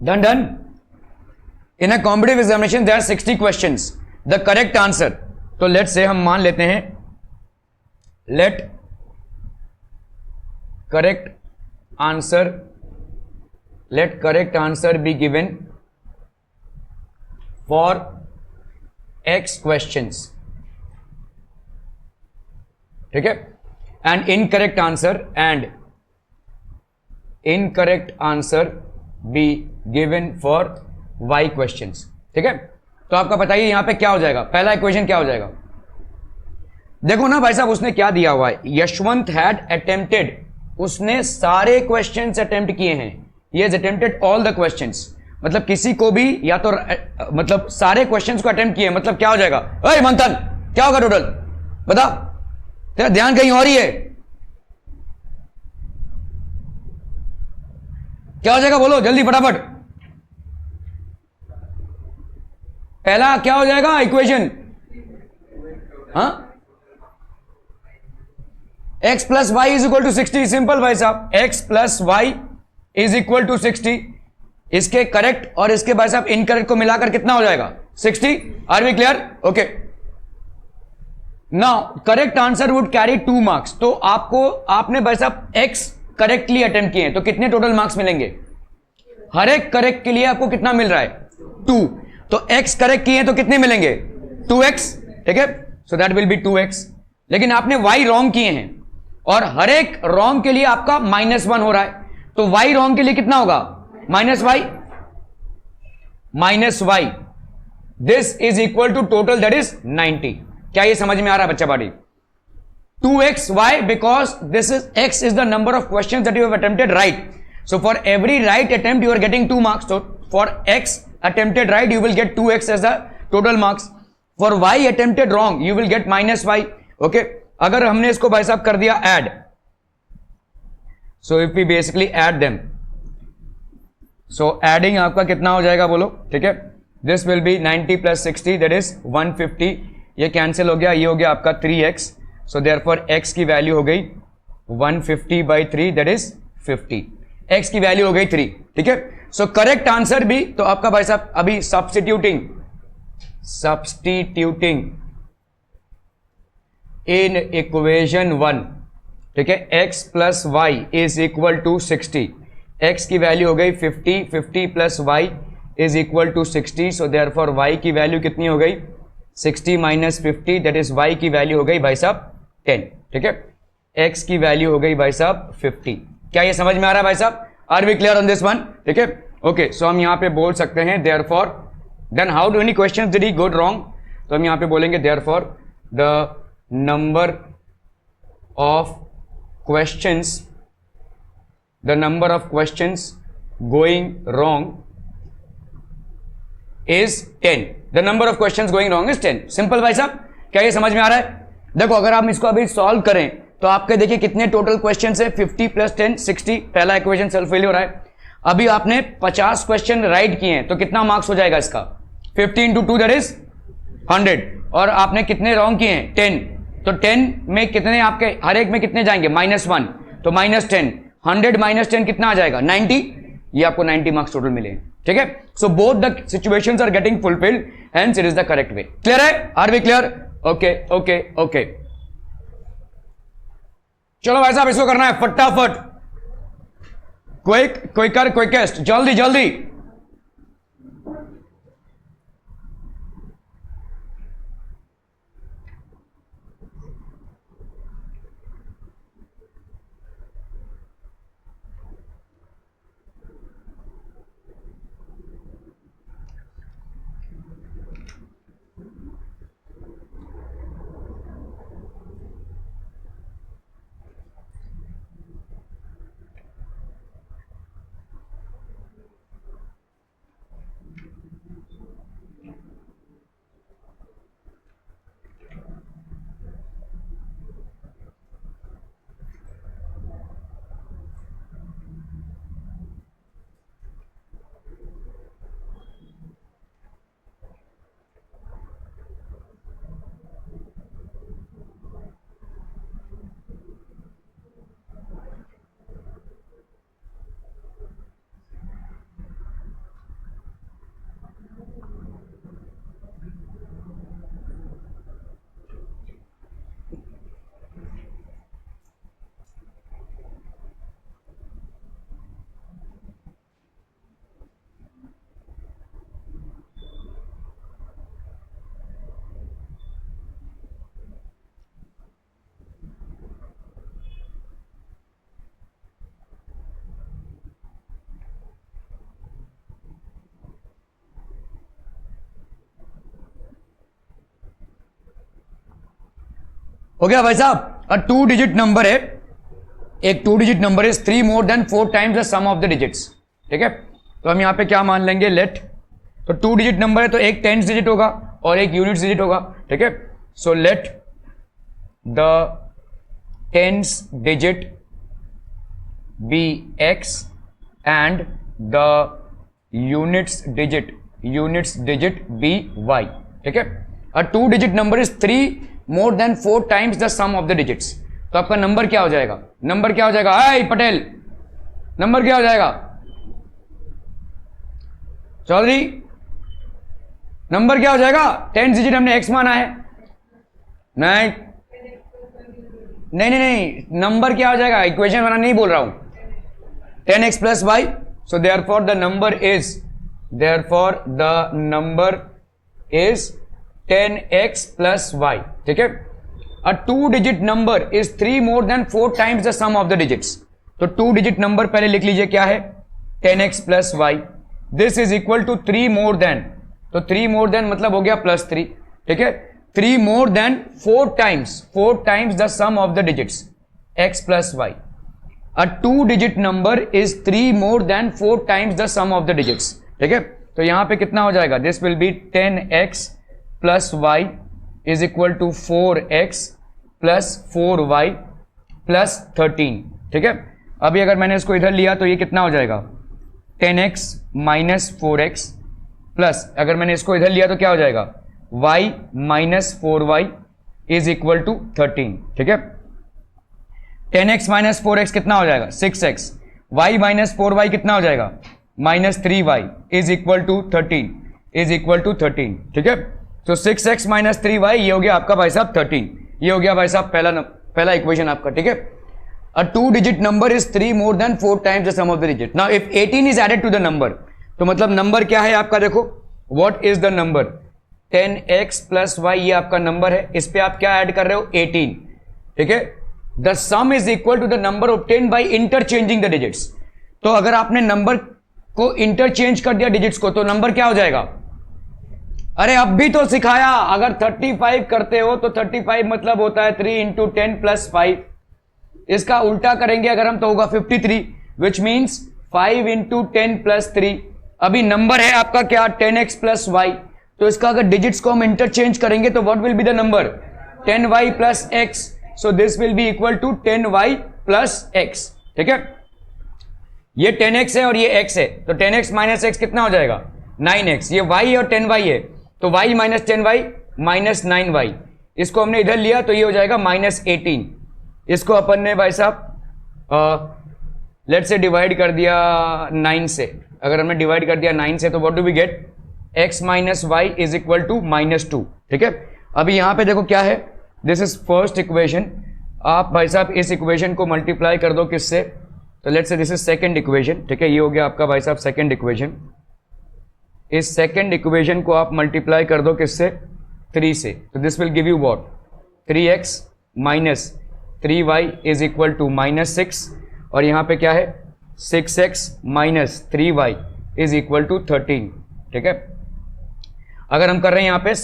done done. In a competitive examination there are 60 questions. The correct answer, तो लेट से हम मान लेते हैं, let correct answer be given for x questions. ठीक है. And incorrect answer be given for y questions. ठीक है. तो आपका बताइए यहां पे क्या हो जाएगा, पहला इक्वेशन क्या हो जाएगा. देखो ना भाई साहब, उसने क्या दिया हुआ है, यशवंत हैड अटेम्प्टेड, उसने सारे क्वेश्चंस अटेम्प्ट किए हैं. He has attempted all the questions, मतलब किसी को भी या तो मतलब सारे क्वेश्चंस को अटेम्प्ट किए, मतलब क्या हो जाएगा. ओए मंथन, क्या होगा टोटल बता, तेरा ध्यान कहीं और ही है. क्या हो जाएगा बोलो जल्दी फटाफट. पहला क्या हो जाएगा इक्वेशन, हाँ, x plus y is equal to 60. Simple भाई साहब, x plus y is equal to 60. इसके करेक्ट और इसके भाई साहब इनकरेक्ट को मिलाकर कितना हो जाएगा 60. Are we clear. Okay. Now correct answer would carry 2 marks. तो आपने भाई साहब x करेक्टली अटेम्प्ट किए हैं तो कितने टोटल मार्क्स मिलेंगे. हर एक करेक्ट के लिए आपको कितना मिल रहा है 2. तो x करेक्ट किए हैं तो कितने मिलेंगे 2x. ठीक है. सो दैट विल बी 2x. लेकिन आपने y रॉन्ग किए हैं और हर एक रॉन्ग के लिए आपका -1 हो रहा है. तो y रॉन्ग के लिए कितना होगा -y. This is equal to total that is 90. क्या ये समझ में आ रहा है बच्चा party. 2x, why? Because this is x is the number of questions that you have attempted right. So for every right attempt you are getting 2 marks. So for x attempted right you will get 2x as the total marks. For y attempted wrong you will get -y. Okay. अगर हमने इसको भाई साहब कर दिया add, so if we basically add them, so adding आपका कितना हो जाएगा बोलो. ठीक है. This will be 90 plus 60 that is 150. ये कैंसिल हो गया, ये हो गया आपका 3x. सो देयरफॉर x की वैल्यू हो गई 150 by 3 दैट इज 50. x की वैल्यू हो गई 3. ठीक है. सो करेक्ट आंसर भी, तो आपका भाई साहब अभी सब्स्टिट्यूटिंग इन इक्वेशन 1. ठीक है. x plus y is equal to 60. x की वैल्यू हो गई 50. 50 plus y is equal to 60. So therefore y की वैल्यू कितनी हो गई 60 माइनस 50 दैट इज y की वैल्यू हो गई भाई साहब 10. ठीक है. x की वैल्यू हो गई भाई साहब 50. क्या ये समझ में आ रहा है भाई साहब. Are we clear on this one. ठीक है. ओके. सो हम यहां पे बोल सकते हैं therefore, then how do any questions did he good wrong. तो हम यहां पे बोलेंगे therefore the number of questions going wrong is 10. The number of questions going wrong is 10. Simple भाई साहब. क्या ये समझ में आ रहा है. देखो अगर आप इसको अभी सॉल्व करें तो आपके देखिए कितने टोटल क्वेश्चंस है 50 प्लस 10 60. पहला इक्वेशन सेल्फ फिल हो रहा है. अभी आपने 50 क्वेश्चन राइट किए हैं तो कितना मार्क्स हो जाएगा इसका 50 into 2 दैट इज 100. और आपने कितने रॉन्ग किए हैं 10. तो 10 में कितने आपके हर एक में कितने जाएंगे -1. तो -10. 100 - 10 कितना आ जाएगा 90. ये आपको 90 मार्क्स टोटल मिले. ठीक है. So both the situations are getting fulfilled, hence it is the correct way. Clear है. Are we clear. Okay okay okay. चलो भाई साहब इसको करना है फटाफट. क्विकर क्विकेस्ट, जल्दी जल्दी. हो गया भाई साहब। अ 2 डिजिट नंबर है, एक 2 digit number is 3 more than 4 times the sum of the digits. ठीक है, तो हम यहां पे क्या मान लेंगे, लेट, तो 2 डिजिट नंबर है तो एक टेंस डिजिट होगा और एक यूनिट डिजिट होगा। ठीक है, so let the tens digit be x and the units digit be y। ठीक है, a 2 digit number is 3 more than 4 times the sum of the digits. तो आपका नंबर क्या हो जाएगा, नंबर क्या हो जाएगा, हाय पटेल, नंबर क्या हो जाएगा चौधरी, नंबर क्या हो जाएगा, 10 डिजिट हमने x माना है, नहीं नहीं नहीं नहीं, नंबर क्या हो जाएगा, इक्वेशन बनाना नहीं बोल रहा हूं, 10x plus y. So therefore the number is 10x plus y. ठीक है, a 2 digit number is 3 more than 4 times the sum of the digits. तो 2 डिजिट नंबर पहले लिख लीजिए क्या है, 10x plus y, this is equal to 3 more than, तो 3 मोर देन मतलब हो गया प्लस 3। ठीक है, 3 more than 4 times the sum of the digits x plus y. A 2 digit number is 3 more than 4 times the sum of the digits. ठीक है, तो यहां पे कितना हो जाएगा, this will be 10x plus y is equal to 4x plus 4y plus 13। ठीक है, अभी अगर मैंने इसको इधर लिया तो ये कितना हो जाएगा, 10x माइनस 4x प्लस, अगर मैंने इसको इधर लिया तो क्या हो जाएगा, y minus 4y is equal to 13। ठीक है, 10x माइनस 4x कितना हो जाएगा, 6x, y माइनस 4y कितना हो जाएगा, minus 3y is equal to 13। ठीक है, तो 6x माइनस 3y ये हो गया आपका भाई साहब 13, ये हो गया भाई साहब पहला इक्वेशन आपका। ठीक है, a 2 digit number is 3 more than 4 times the sum of the digit. Now if 18 is added to the number, तो मतलब नंबर क्या है आपका, देखो what is the number, 10x plus y, ये आपका नंबर है, इस पे आप क्या ऐड कर रहे हो, 18। ठीक है, the sum is equal to the number obtained by interchanging the digits. तो अगर आपने नंबर को इंटरचेंज कर दिया डिजिट्स को, तो नंबर क्या हो जाएगा, अरे अब भी तो सिखाया, अगर 35 करते हो तो 35 मतलब होता है 3 इंटू 10 प्लस 5, इसका उल्टा करेंगे अगर हम तो होगा 53, विच मीन्स 5 इंटू 10 प्लस 3। अभी नंबर है आपका क्या, 10x प्लस वाई, तो इसका अगर डिजिट्स को हम इंटरचेंज करेंगे तो what will be the number, 10y plus x। So this will be equal to 10y plus x। ठीक है, ये 10x है और ये x है, तो 10x माइनस x कितना हो जाएगा, 9x, ये y और 10y है, तो y minus 10y minus 9y, इसको हमने इधर लिया तो ये हो जाएगा माइनस 18। इसको अपन ने भाई साहब लेट से डिवाइड कर दिया 9 से, अगर हमने डिवाइड कर दिया 9 से तो what do we get, x minus y is equal to minus 2। ठीक है, अभी यहां पे देखो क्या है, दिस इज फर्स्ट इक्वेशन, आप भाई साहब इस इक्वेशन को मल्टीप्लाई कर दो किससे, तो लेट से दिस इज सेकंड इक्वेशन। ठीक है, ये हो गया आपका भाई साहब सेकंड इक्वेशन, इस सेकंड इक्वेशन को आप मल्टीप्लाई कर दो किससे, 3 से, तो this will give you what, 3x minus 3y is equal to minus 6, और यहां पे क्या है, 6x minus 3y is equal to 13। ठीक है, अगर हम कर रहे हैं यहां पे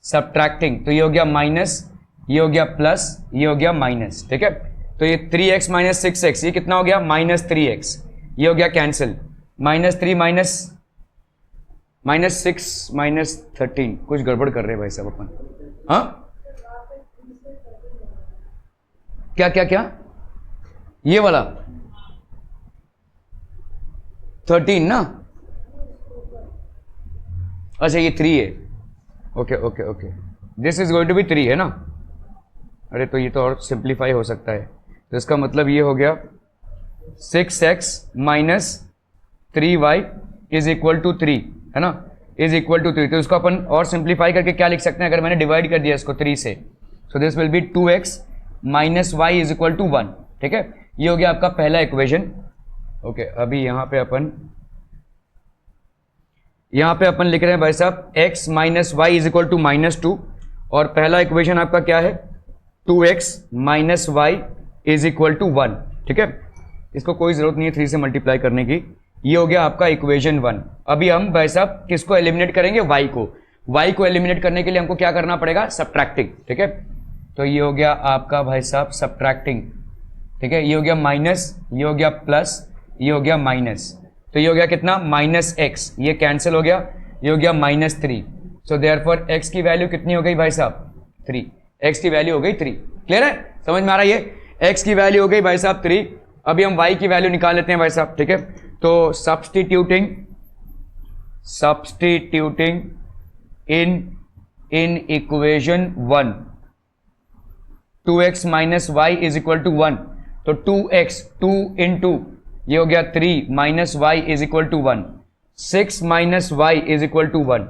सब्ट्रैक्टिंग, तो ये हो गया माइनस, ये हो गया प्लस, ये हो गया माइनस। ठीक है, तो ये 3x माइनस 6x, ये कितना हो गया, माइनस 3x, ये हो गया कैंसिल, माइनस 3 माइनस 6 माइनस 13, कुछ गड़बड़ कर रहे हैं भाई साहब अपन, हाँ क्या क्या क्या, ये वाला 13 ना, अच्छा ये 3 है, okay okay okay, this is going to be 3 है ना, अरे तो ये तो और सिंप्लीफाई हो सकता है, तो इसका मतलब ये हो गया 6x minus 3y is equal to 3, है ना, इज इक्वल टू 3, तो इसको अपन और सिंप्लीफाई करके क्या लिख सकते हैं, अगर मैंने डिवाइड कर दिया इसको 3 से, so this will be 2x minus y is equal to 1। ठीक है, ये हो गया आपका पहला इक्वेशन। ओके, अभी यहां पे अपन लिख रहे हैं भाई साहब x minus y is equal to minus 2, और पहला इक्वेशन आपका क्या है, 2x minus y is equal to 1। ठीक है, इसको कोई जरूरत नहीं है 3 से मल्टीप्लाई करने की, ये हो गया आपका इक्वेशन 1। अभी हम भाई साहब किसको एलिमिनेट करेंगे, y को एलिमिनेट करने के लिए हमको क्या करना पड़ेगा, सब्ट्रैक्टिंग। ठीक है, तो ये हो गया आपका भाई साहब सब्ट्रैक्टिंग, ठीक है। ये हो गया माइनस, ये हो गया प्लस, ये हो गया माइनस, तो ये हो गया कितना -x, ये कैंसिल हो गया, ये हो गया -3। सो देयरफॉर x की वैल्यू कितनी हो गई भाई साहब 3, x की वैल्यू हो गई 3। क्लियर है, समझ में आ रहा है ये, x की वैल्यू हो गई भाई साहब 3। अभी हम y की वैल्यू निकाल लेते हैं भाई साहब, ठीक है। तो substituting in equation 1 2x minus y is equal to 1, तो 2x 2 इंटू ये हो गया 3 minus y is equal to 1, 6 minus y is equal to 1,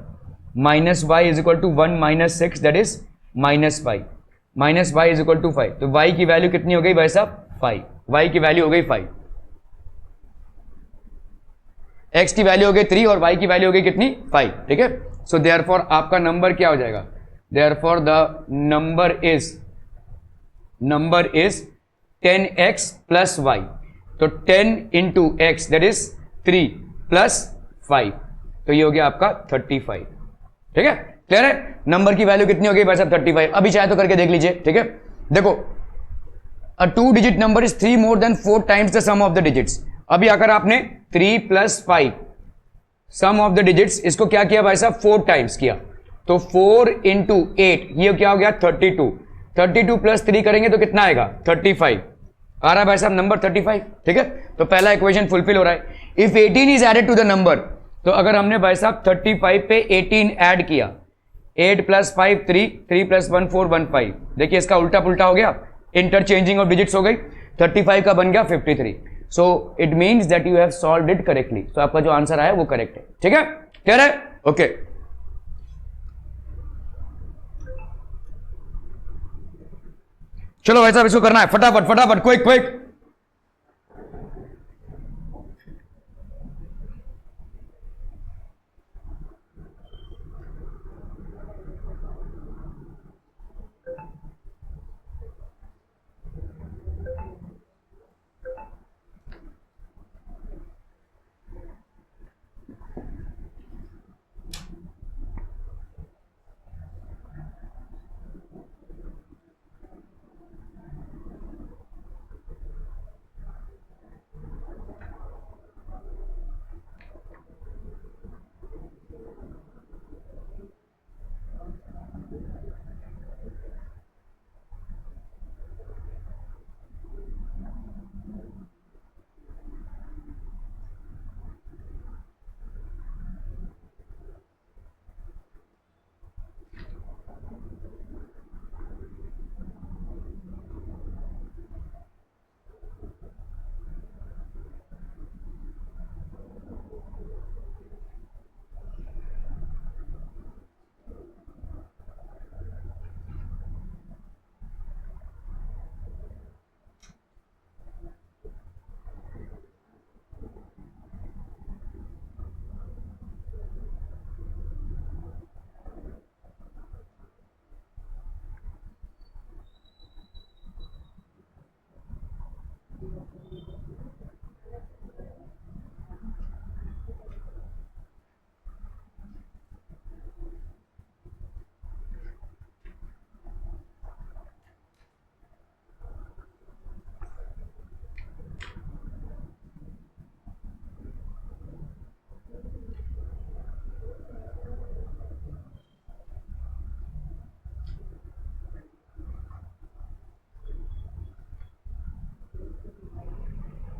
minus y is equal to 1 minus 6 that is -5, minus y is equal to 5। तो y की वैल्यू कितनी हो गई भाई साहब 5, y की वैल्यू हो गई 5, x की वैल्यू हो गई 3 और y की वैल्यू हो गई कितनी 5, ठीक है। सो देयरफॉर आपका नंबर क्या हो जाएगा, therefore the number is 10x plus y, तो 10 into x that is 3 plus 5, तो ये हो गया आपका 35, ठीक है। क्लियर है, नंबर की वैल्यू कितनी हो गई भाई साहब 35। अभी चाहे तो करके देख लीजिए, ठीक है। देखो a 2 digit number is 3 more than 4 times the sum of the digits. अभी आकर आपने 3 plus 5 sum of the digits, इसको क्या किया भाई साहब 4 टाइम्स किया, तो 4 इंटू 8 ये क्या हो गया 32, 32 प्लस 3 करेंगे तो कितना आएगा 35, आ रहा है भाई साहब नंबर 35, ठीक है। तो पहला इक्वेशन फुलफिल हो रहा है। If 18 is added to the number, तो अगर हमने भाई साहब 35 पे 18 ऐड किया, 8 प्लस 5 3, 3 प्लस 1 4 1 5, देखिए इसका उल्टा पुल्टा हो गया, इंटरचेंजिंग ऑफ डिजिट्स हो गई, 35 का बन गया 53। So it means that you have solved it correctly, तो आपका जो आंसर आया वो करेक्ट है, ठीक है। क्लियर है, ओके। चलो भाई साहब इसको करना है फटाफट फटाफट, quick quick.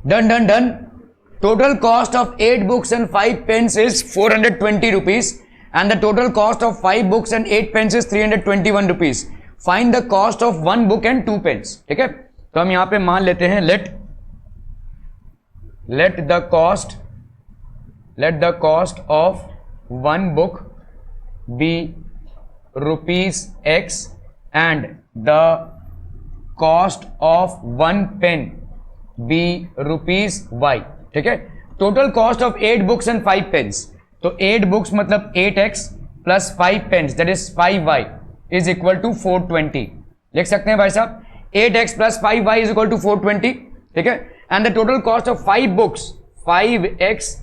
Done, done, done. Total cost of 8 books and 5 pens is 420 rupees and the total cost of 5 books and 8 pens is 321 rupees. Find the cost of 1 book and 2 pens. ठीक है, तो हम यहां पे मान लेते हैं let the cost of 1 book be rupees X and the cost of 1 pen be rupees Y, ठीक है। Total cost of 8 books and 5 pens, तो 8 बुक्स मतलब 8x plus 5 pens that is 5y is equal to 420। लिख सकते हैं भाई साहब 8x plus 5y is equal to 420, ठीक है। And the total cost of 5 books 5x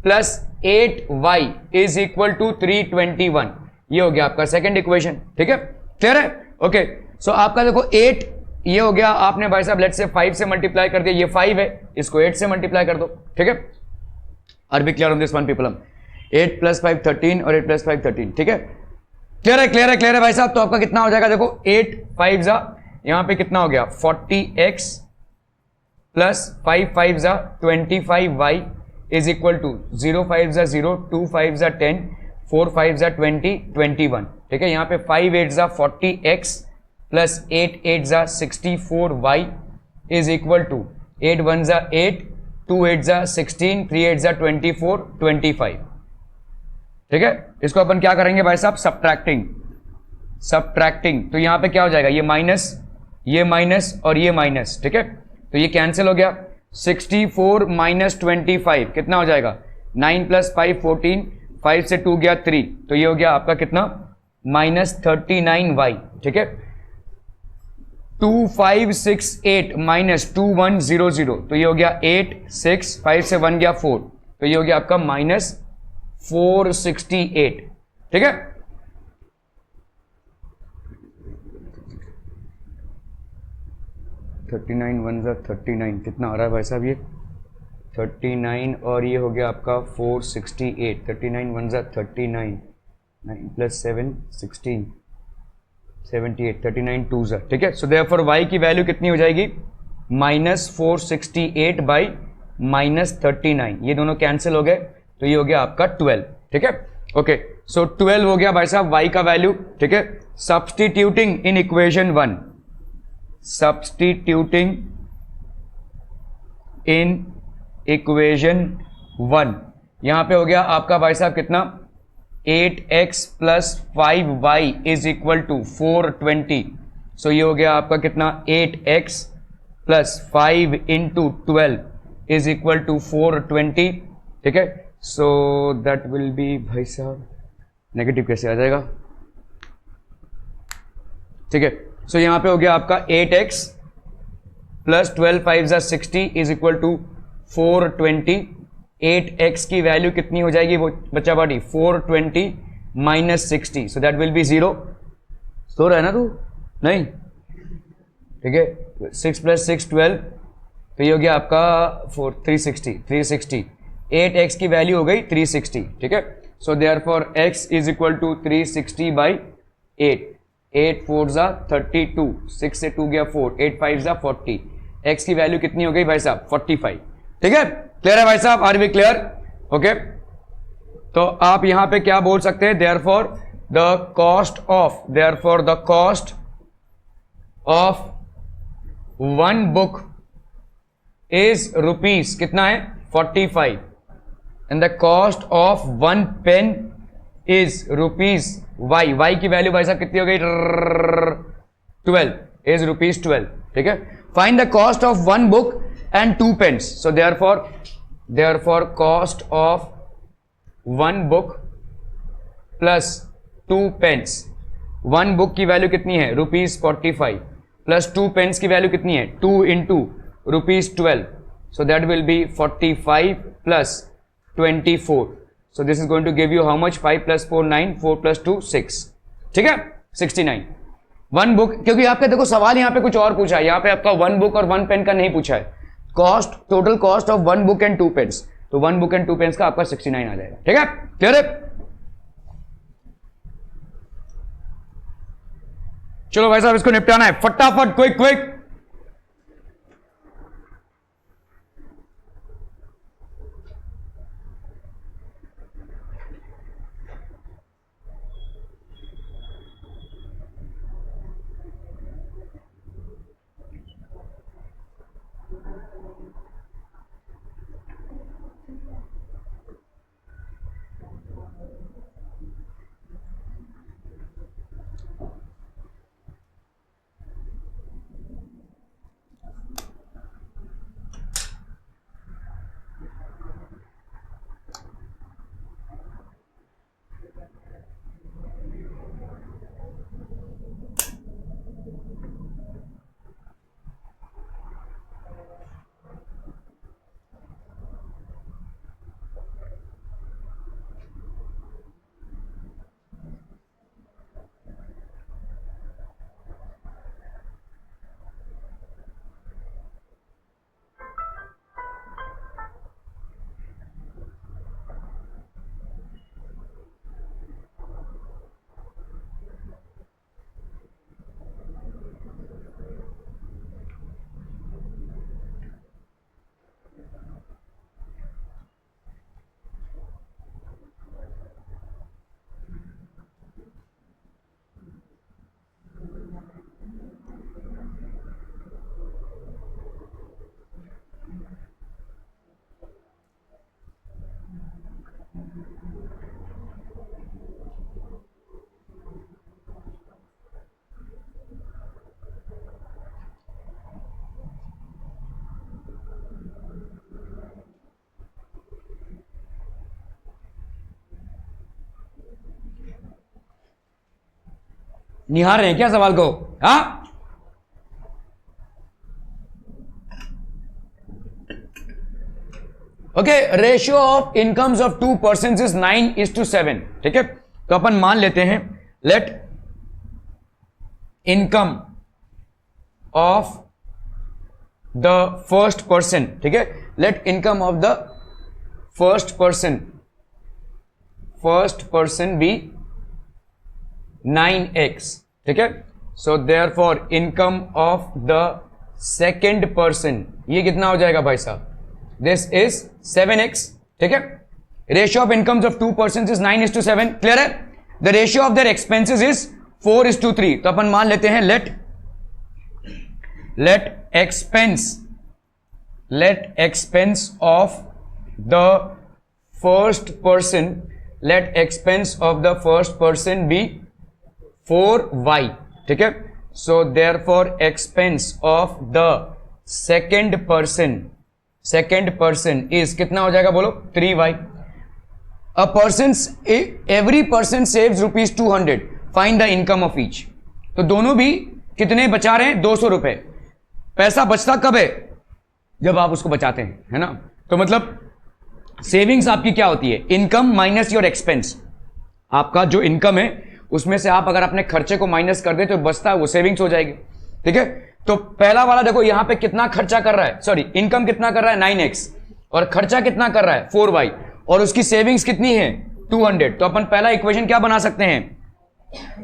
plus 8y is equal to 321। ये हो गया आपका सेकेंड इक्वेशन, ठीक है। क्लियर है, ओके। सो आपका देखो 8 ये हो गया, आपने भाई साहब लेट से 5 से मल्टीप्लाई कर दिया, ये 5 है, इसको 8 से मल्टीप्लाई कर दो, ठीक है। Are be clear on this one people? 8 + 5 13 और 8 + 5 13, ठीक है। क्लियर है, क्लियर है, क्लियर है भाई साहब। तो आपका कितना हो जाएगा देखो, 8 5 जा, यहां पे कितना हो गया 40x प्लस 5 5 जा 25y इज इक्वल टू 0 5 जा 0, 2 5 जा 10, 4 5 जा 20, 21, ठीक है। यहां पे 5 8 जा 40x प्लस 8 8 जा 64y इज इक्वल टू 8 1 जा 8, 2 8 जा 16, 3 8 जा 24, 25, ठीक है। इसको अपन क्या करेंगे भाई साहब, सब्ट्रैक्टिंग, सब्ट्रैक्टिंग। तो यहां पे क्या हो जाएगा, ये माइनस और ये माइनस, ठीक है। तो ये कैंसिल हो गया, 64 - 25 कितना हो जाएगा, 9 + 5 14, 5 से 2 गया 3, तो ये हो गया आपका कितना -39y, ठीक है। 2568 - 2100, तो ये हो गया 8 6, 5 से 1 गया 4, तो ये हो गया आपका -468, ठीक है। (39 1 39) कितना आ रहा है भाई साहब, ये 39 और ये हो गया आपका 468, 39 1 39, 9 + 7 16, 78, 39 2 जा, ठीक है। सो देयरफॉर y की वैल्यू कितनी हो जाएगी, -468 बाई -39, ये दोनों कैंसिल हो गए, तो ये हो गया आपका 12, ठीक है। ओके, सो 12 हो गया भाई साहब y का वैल्यू, ठीक है। सब्सटीट्यूटिंग इन इक्वेशन 1, सब्सटीट्यूटिंग इन इक्वेशन 1, यहां पे हो गया आपका भाई साहब कितना, 8x + 5y is equal to 420, सो ये हो गया आपका कितना 8x + 5 × 12 इज इक्वल टू 420, ठीक है। सो दैट विल बी भाई साहब, नेगेटिव कैसे आ जाएगा, ठीक है। सो यहां पे हो गया आपका 8x + 12 5 जा 60 इज इक्वल टू 420, 8x की वैल्यू कितनी हो जाएगी वो बच्चा बाटी, 420 - 60, सो दैट विल बी 0। सो रहा है ना तू, नहीं, ठीक है। 6 + 6 12, तो ये हो गया आपका 360, 8x की वैल्यू हो गई 360, ठीक है। So therefore x is equal to 360/8, 8 4 जा 32, 6 से 2 गया 4, 8 5 जा 40, x की वैल्यू कितनी हो गई भाई साहब 45, ठीक है। क्लियर है भाई साहब, आर वी क्लियर? ओके, तो आप यहां पे क्या बोल सकते हैं, therefore the cost of 1 book is rupees कितना है 45, and the cost of 1 pen is rupees y की वैल्यू भाई साहब कितनी हो गई 12 इज रुपीज 12, ठीक है। Find the cost of 1 book and 2 pens, so therefore cost of 1 book plus 2 pens, 1 book की वैल्यू कितनी है ₹45 प्लस 2 pens की वैल्यू कितनी है 2 × ₹12, so that will be 45 plus 24, so this is going to give you how much, 5 + 4 9, 4 + 2 6, ठीक है, 69। 1 बुक, क्योंकि आपका देखो सवाल यहां पे कुछ और पूछा है, यहां पे आपका 1 बुक और 1 पेन का नहीं पूछा है, cost, total cost of 1 book and 2 pens, तो 1 बुक एंड 2 पेन्स का आपका 69 आ जाएगा, ठीक है। क्लियर है? चलो भाई साहब इसको निपटाना है फटाफट, क्विक क्विक। निहार रहे हैं क्या सवाल को? हाँ, okay. Ratio of incomes of 2 person is 9:7। ठीक है, तो अपन मान लेते हैं let income of the first person, ठीक है, let income of the first person be 9x। ठीक है, so therefore income of the second person, ये कितना हो जाएगा भाई साहब? This is 7x। ठीक है, ratio of incomes of 2 person is 9:7। Clear है? The ratio of there expenses is 4:3। तो अपन मान लेते हैं let expense of the first person be 4y। ठीक है, so therefore expense of the second person is कितना हो जाएगा बोलो? 3y। Every person saves ₹200। Find the income of each. तो दोनों भी कितने बचा रहे हैं? 200 रुपए। पैसा बचता कब है? जब आप उसको बचाते हैं, है ना? तो मतलब सेविंग्स आपकी क्या होती है? Income minus your expense. आपका जो इनकम है उसमें से आप अगर अपने खर्चे को माइनस कर दे तो बचता है वो सेविंग्स हो जाएगी। ठीक है, तो पहला वाला देखो यहां पे कितना खर्चा कर रहा है, सॉरी इनकम कितना कर रहा है 9x और खर्चा कितना कर रहा है 4y और उसकी सेविंग्स कितनी है 200। तो अपन पहला इक्वेशन क्या बना सकते हैं?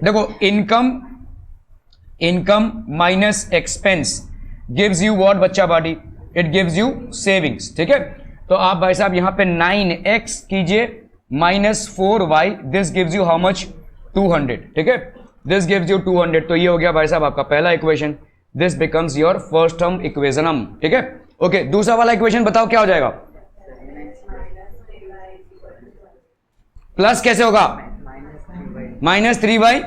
देखो income minus expense gives you what बच्चा बाडी? It gives you savings. ठीक है, तो आप भाई साहब यहां पे 9x कीजिए minus 4y, this gives you how much? 200। ठीक है, दिस गिव्स यू 200। तो ये हो गया भाई साहब आपका पहला equation. This becomes your first term equation. ठीक है, ओके। दूसरा वाला इक्वेशन बताओ क्या हो जाएगा? प्लस कैसे होगा? -3y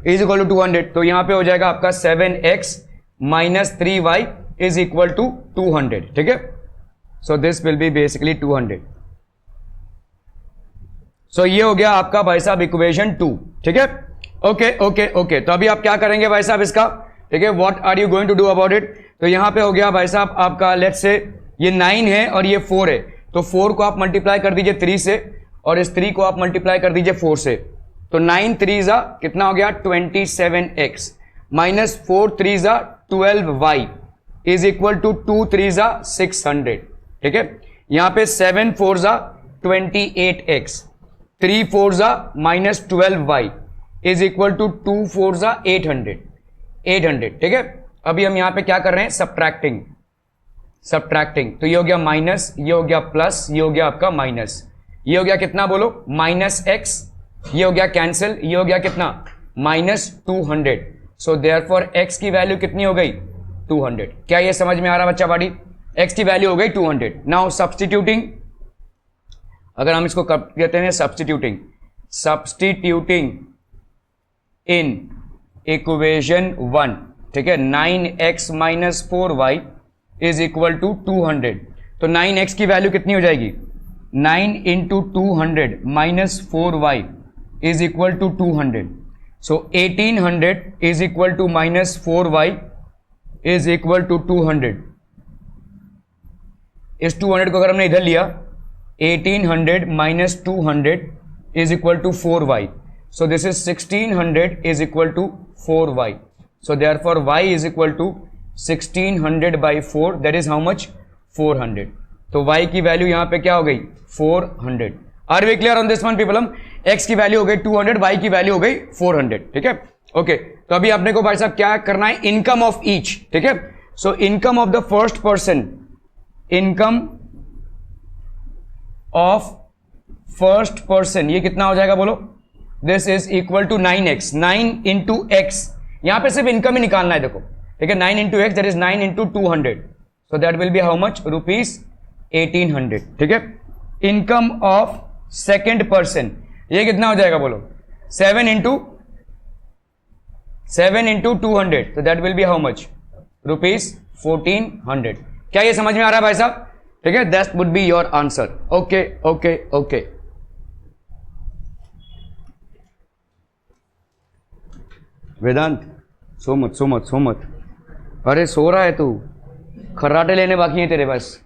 is equal to 200। तो यहां पे हो जाएगा आपका 7x minus 3y is equal to 200। ठीक है, सो दिस विल बी बेसिकली 200। सो ये हो गया आपका भाई साहब इक्वेशन 2। ठीक है, ओके ओके ओके। तो अभी आप क्या करेंगे भाई साहब इसका? ठीक है, what are you going to do about it? तो यहां पे हो गया भाई साहब आपका लेट्स से ये 9 है और ये 4 है, तो 4 को आप मल्टीप्लाई कर दीजिए 3 से और इस 3 को आप मल्टीप्लाई कर दीजिए 4 से। तो 9 3 जा कितना हो गया? 27x माइनस 4 3 जा 12y इज इक्वल टू 2 3 जा 600। ठीक है, यहां पे 7 4 जा 28x, 3 4 जा minus 12y is equal to 2 4 जा 800। ठीक है, अभी हम यहां पे क्या कर रहे हैं? सब्ट्रैक्टिंग। तो ये हो गया माइनस, ये हो गया प्लस, ये हो गया आपका माइनस, ये हो गया कितना बोलो? -x, ये हो गया कैंसिल, ये हो गया कितना? -200। सो देयरफॉर x की वैल्यू कितनी हो गई? 200। क्या ये समझ में आ रहा बच्चा बाड़ी? x की वैल्यू हो गई 200। नाउ सब्स्टिट्यूटिंग, अगर हम इसको कहते हैं सब्स्टिट्यूटिंग इन इक्वेशन 1। ठीक है, 9x minus 4y is equal to 200। तो 9x की वैल्यू कितनी हो जाएगी? 9 into 200 minus 4y is equal to 200। So 1800 is equal to minus 4y is equal to 200। इस 200 को अगर हमने इधर लिया 1800 minus 200 is equal to 4y। So this is 1600 is equal to 4y. So therefore y is equal to 1600 by 4, that is how much? 400. तो y की वैल्यू यहां पे क्या हो गई? 400. Are we clear on this one people? हम x की वैल्यू हो गई 200, y की वैल्यू हो गई 400. ठीक है, ओके। तो अभी आपने को भाई साहब क्या करना है? Income of each. ठीक है, so income of the first person, income of first person ये कितना हो जाएगा बोलो? This is equal to 9x, 9 into x. यहां पे सिर्फ इनकम ही निकालना है देखो। ठीक है, 9 into x that is 9 into 200, so that will be how much? ₹1800। ठीक है, इनकम ऑफ सेकेंड पर्सन, ये कितना हो जाएगा बोलो? 7 इंटू 200, तो that will be how much? ₹1400। क्या ये समझ में आ रहा है भाई साहब? ठीक है, that would be your answer. Okay okay okay. Vedant सो मत। अरे सो रहा है तू, खर्राटे लेने बाकी है तेरे पास।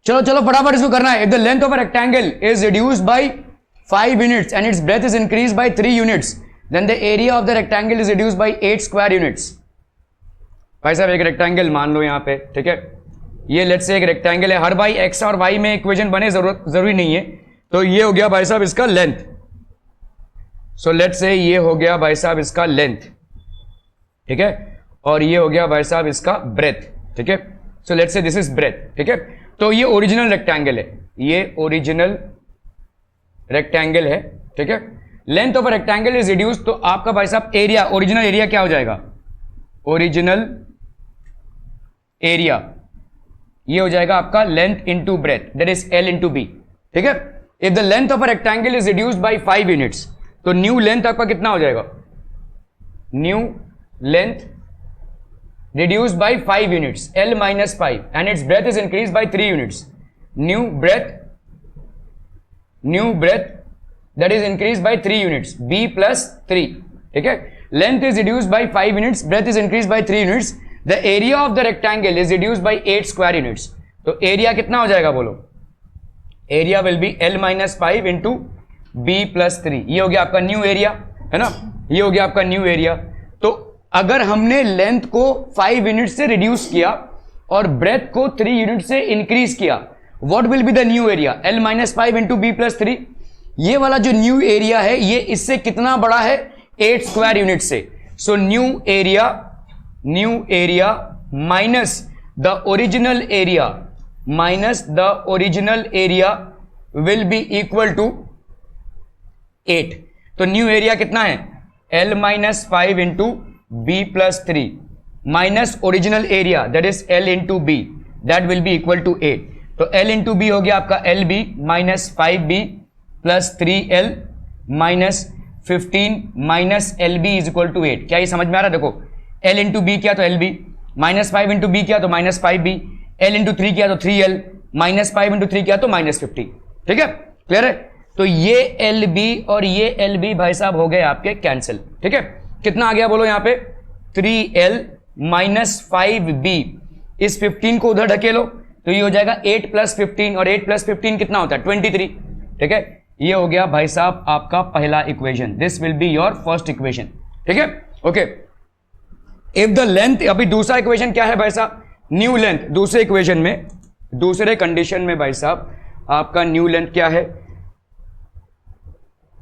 चलो फटाफट इसको करना है। If the length of a rectangle is reduced by 5 units and its breadth is increase by 3 units, then the area of the rectangle is reduced by 8 square units. भाई साहब एक रेक्टेंगल मान लो यहां पे, ठीक है, ये लेट्स से एक रेक्टेंगल है, हर भाई एक्स और वाई में इक्वेशन बने जरूरी नहीं है। तो ये हो गया भाई साहब इसका लेंथ। सो लेट्स से ये हो गया भाई साहब इसका लेंथ, ठीक है, और ये हो गया भाई साहब इसका ब्रेथ, ठीक है। So let's say this is breadth, ठीक है। तो ये ओरिजिनल रेक्टेंगल है, ये ओरिजिनल रेक्टेंगल है, ठीक है। Length of a rectangle is reduce, तो आपका भाई साहब एरिया, ओरिजिनल एरिया क्या हो जाएगा? ओरिजिनल एरिया ये हो जाएगा आपका length into breadth, that is L into B, ठीक है। If the length of a rectangle is reduced by 5 units, तो न्यू लेंथ आपका कितना हो जाएगा? New length reduced by 5 units, L minus 5, and its breadth is increased by 3 units. New breadth that is increased by 3 units, B plus 3, ठीक है। Length is reduced by 5 units, breadth is increased by 3 units. The area of the rectangle is reduced by 8 square units. तो area कितना हो जाएगा बोलो? Area will be L minus 5 into B plus 3. ये हो गया आपका न्यू एरिया, है ना, ये हो गया आपका न्यू एरिया। तो अगर हमने लेंथ को 5 यूनिट से रिड्यूस किया और ब्रेथ को 3 यूनिट से इंक्रीज किया, what will be the new area? L minus 5 into B plus 3। ये वाला जो न्यू एरिया है ये इससे कितना बड़ा है? 8 स्क्वायर यूनिट से। So new area minus the original area will be equal to 8। तो न्यू एरिया कितना है? L minus 5 into B plus 3 minus original area, that is L into B, that will be equal to 8. तो L into B हो गया आपका LB minus 5B plus 3L minus 15 minus LB is equal to 8। क्या ये समझ में आ रहा है? देखो L into B किया तो LB, minus 5 into B किया तो minus 5B, L into 3 किया तो 3L, minus 5 into 3 किया तो minus 50, ठीक है, क्लियर है। तो ये LB और ये LB भाई साहब हो गए आपके कैंसिल, ठीक है। कितना आ गया बोलो यहां पे? 3L minus 5B। इस 15 को उधर ढकेलो तो ये हो जाएगा 8 plus 15, और 8 plus 15 कितना होता है? 23, ठीक है। ये हो गया भाई साहब आपका पहला equation, this will be your first equation, ठीक है, ओके। इफ द लेंथ, अभी दूसरा इक्वेशन क्या है भाई साहब? New length. दूसरे इक्वेशन में, दूसरे कंडीशन में भाई साहब आपका न्यू लेंथ क्या है?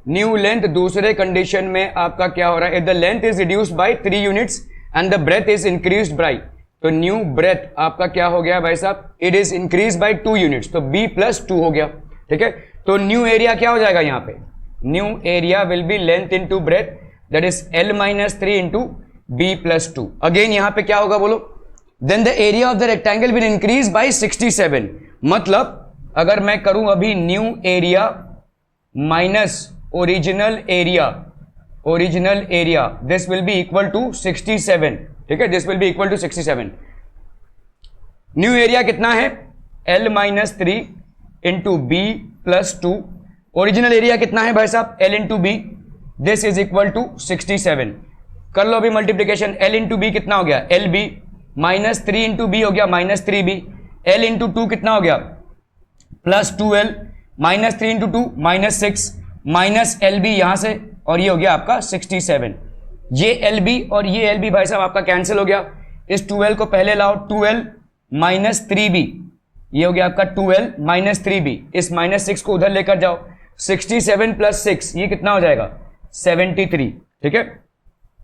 न्यू लेंथ दूसरे कंडीशन में आपका क्या हो रहा है? If the length is reduced by 3 units and the breadth is increased by, तो न्यू ब्रेथ आपका क्या हो गया भाई साहब? It is increase by 2 units, तो B plus 2 हो गया, ठीक है। तो न्यू एरिया क्या हो जाएगा यहां पे? New area will be length into breadth, that is L minus 3 into B plus 2। Again यहां पे क्या होगा बोलो? Then the area of the rectangle will increase by 67। मतलब अगर मैं करूं अभी new area minus original area, this will be equal to 67, ठीक है, this will be equal to 67। New area कितना है? L minus 3 into B plus 2। Original area कितना है भाई साहब? L into B, this is equal to 67। कर लो अभी मल्टीप्लीकेशन। L इंटू B कितना हो गया? LB माइनस 3 इंटू B हो गया माइनस 3B, L इंटू 2 कितना हो गया? Plus 2L, minus 3 into 2 minus 6, minus LB यहां से, और ये हो गया आपका 67। ये LB और ये LB भाई साहब आपका कैंसिल हो गया। इस 2L को पहले लाओ, 2L माइनस 3B, ये हो गया आपका 2L माइनस 3B। इस माइनस 6 को उधर लेकर जाओ, 67 प्लस 6 ये कितना हो जाएगा? 73, ठीक है।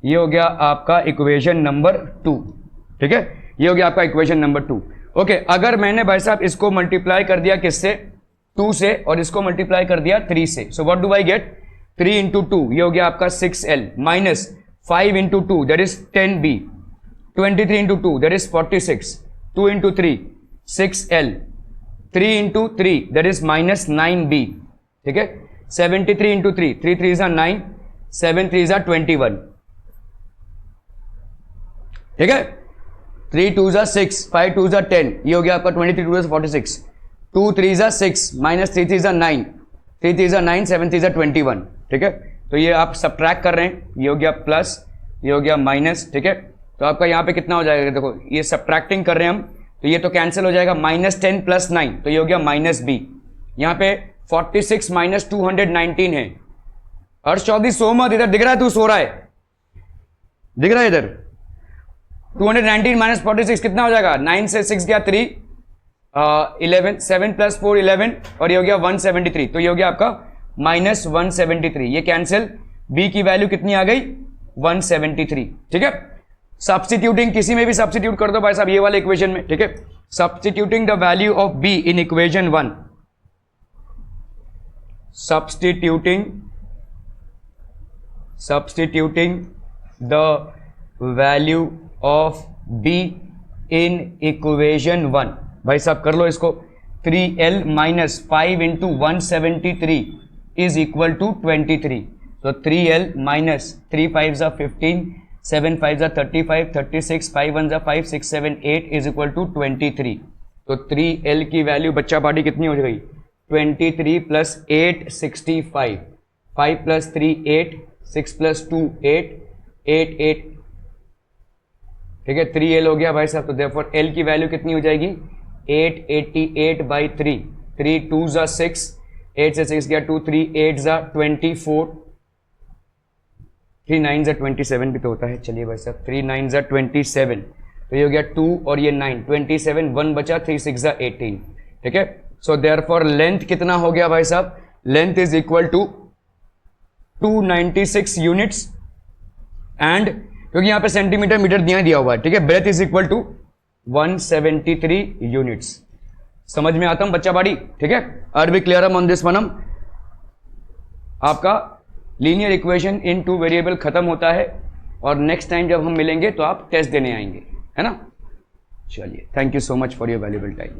ये हो गया आपका इक्वेशन नंबर 2, ठीक है, ये हो गया आपका इक्वेशन नंबर 2, ओके। अगर मैंने भाई साहब इसको मल्टीप्लाई कर दिया किससे? 2 से, और इसको मल्टीप्लाई कर दिया 3 से, so what do I get? 3 into 2 ये हो गया आपका 6L minus 5 into 2 that is 10B, 23 into 2 that is 46, 2 into 3 6L 3 into 3 that is -9b, ठीक है। 73 इंटू 3, 3 3 are 9, 7 3 are 21, ठीक है। 3 2 are 6, 5 2 are 10, ये हो गया आपका 23 2 is 46, 2 3 are 6, -3 3 are 9, 3 3 are 9, 7 3 are 21, ठीक है। तो ये आप सबट्रैक्ट कर रहे हैं, ये हो गया प्लस, ये हो गया माइनस, ठीक है। तो आपका यहाँ पे कितना हो जाएगा, देखो ये सबट्रैक्टिंग कर रहे हैं हम, तो ये तो कैंसिल हो जाएगा, -10 + 9, तो ये हो गया -b। यहाँ पे 46 - 219 है। हर्ष चौधरी सो मत, इधर दिख रहा है, तू सो रहा है, दिख रहा है इधर। 219 - 46 कितना हो जाएगा, 9 से 6 गया 3, 11, 7 + 4 11, और ये हो गया 173, तो ये हो गया आपका -173, ये कैंसिल, b की वैल्यू कितनी आ गई, 173, ठीक है। सब्स्टिट्यूटिंग, किसी में भी सब्स्टिट्यूट कर दो भाई साहब ये वाले इक्वेशन में, ठीक है। Substituting the value of b in equation 1, substituting the value of b in equation 1, भाई साहब कर लो इसको। 3l - 5 × 173 is equal to 23, so 3l - 3 5s are 15, 7 5s are 35, 36, 5 1s are 5, 6 7 8 is equal to 23। तो 3l की वैल्यू बच्चा पार्टी कितनी हो जाएगी, 23 + 8 65, 5 + 3 8, 6 + 2 8, 8 8, ठीक है। 3l हो गया भाई साहब, तो देयरफॉर l की वैल्यू कितनी हो जाएगी, 888/3, 3 2s are 6, 8 से 6 गया 2, 3 8s are 24, 3 9s are 27 भी तो होता है, चलिए भाई साहब 3 9s are 27, तो ये हो गया 2 और ये 9, 27, 1 बचा, 3 6 are 18, ठीक है। सो देयरफॉर लेंथ कितना हो गया भाई साहब, length is equal to 296 units, and क्योंकि यहां पे सेंटीमीटर मीटर दिया हुआ है, ठीक है। Breadth is equal to 173 units. समझ में आता हूं बच्चा बाड़ी, ठीक है। Are we clear on this one. आपका लीनियर इक्वेशन इन 2 वेरिएबल खत्म होता है, और नेक्स्ट टाइम जब हम मिलेंगे तो आप टेस्ट देने आएंगे, है ना। चलिए, thank you so much for your valuable time.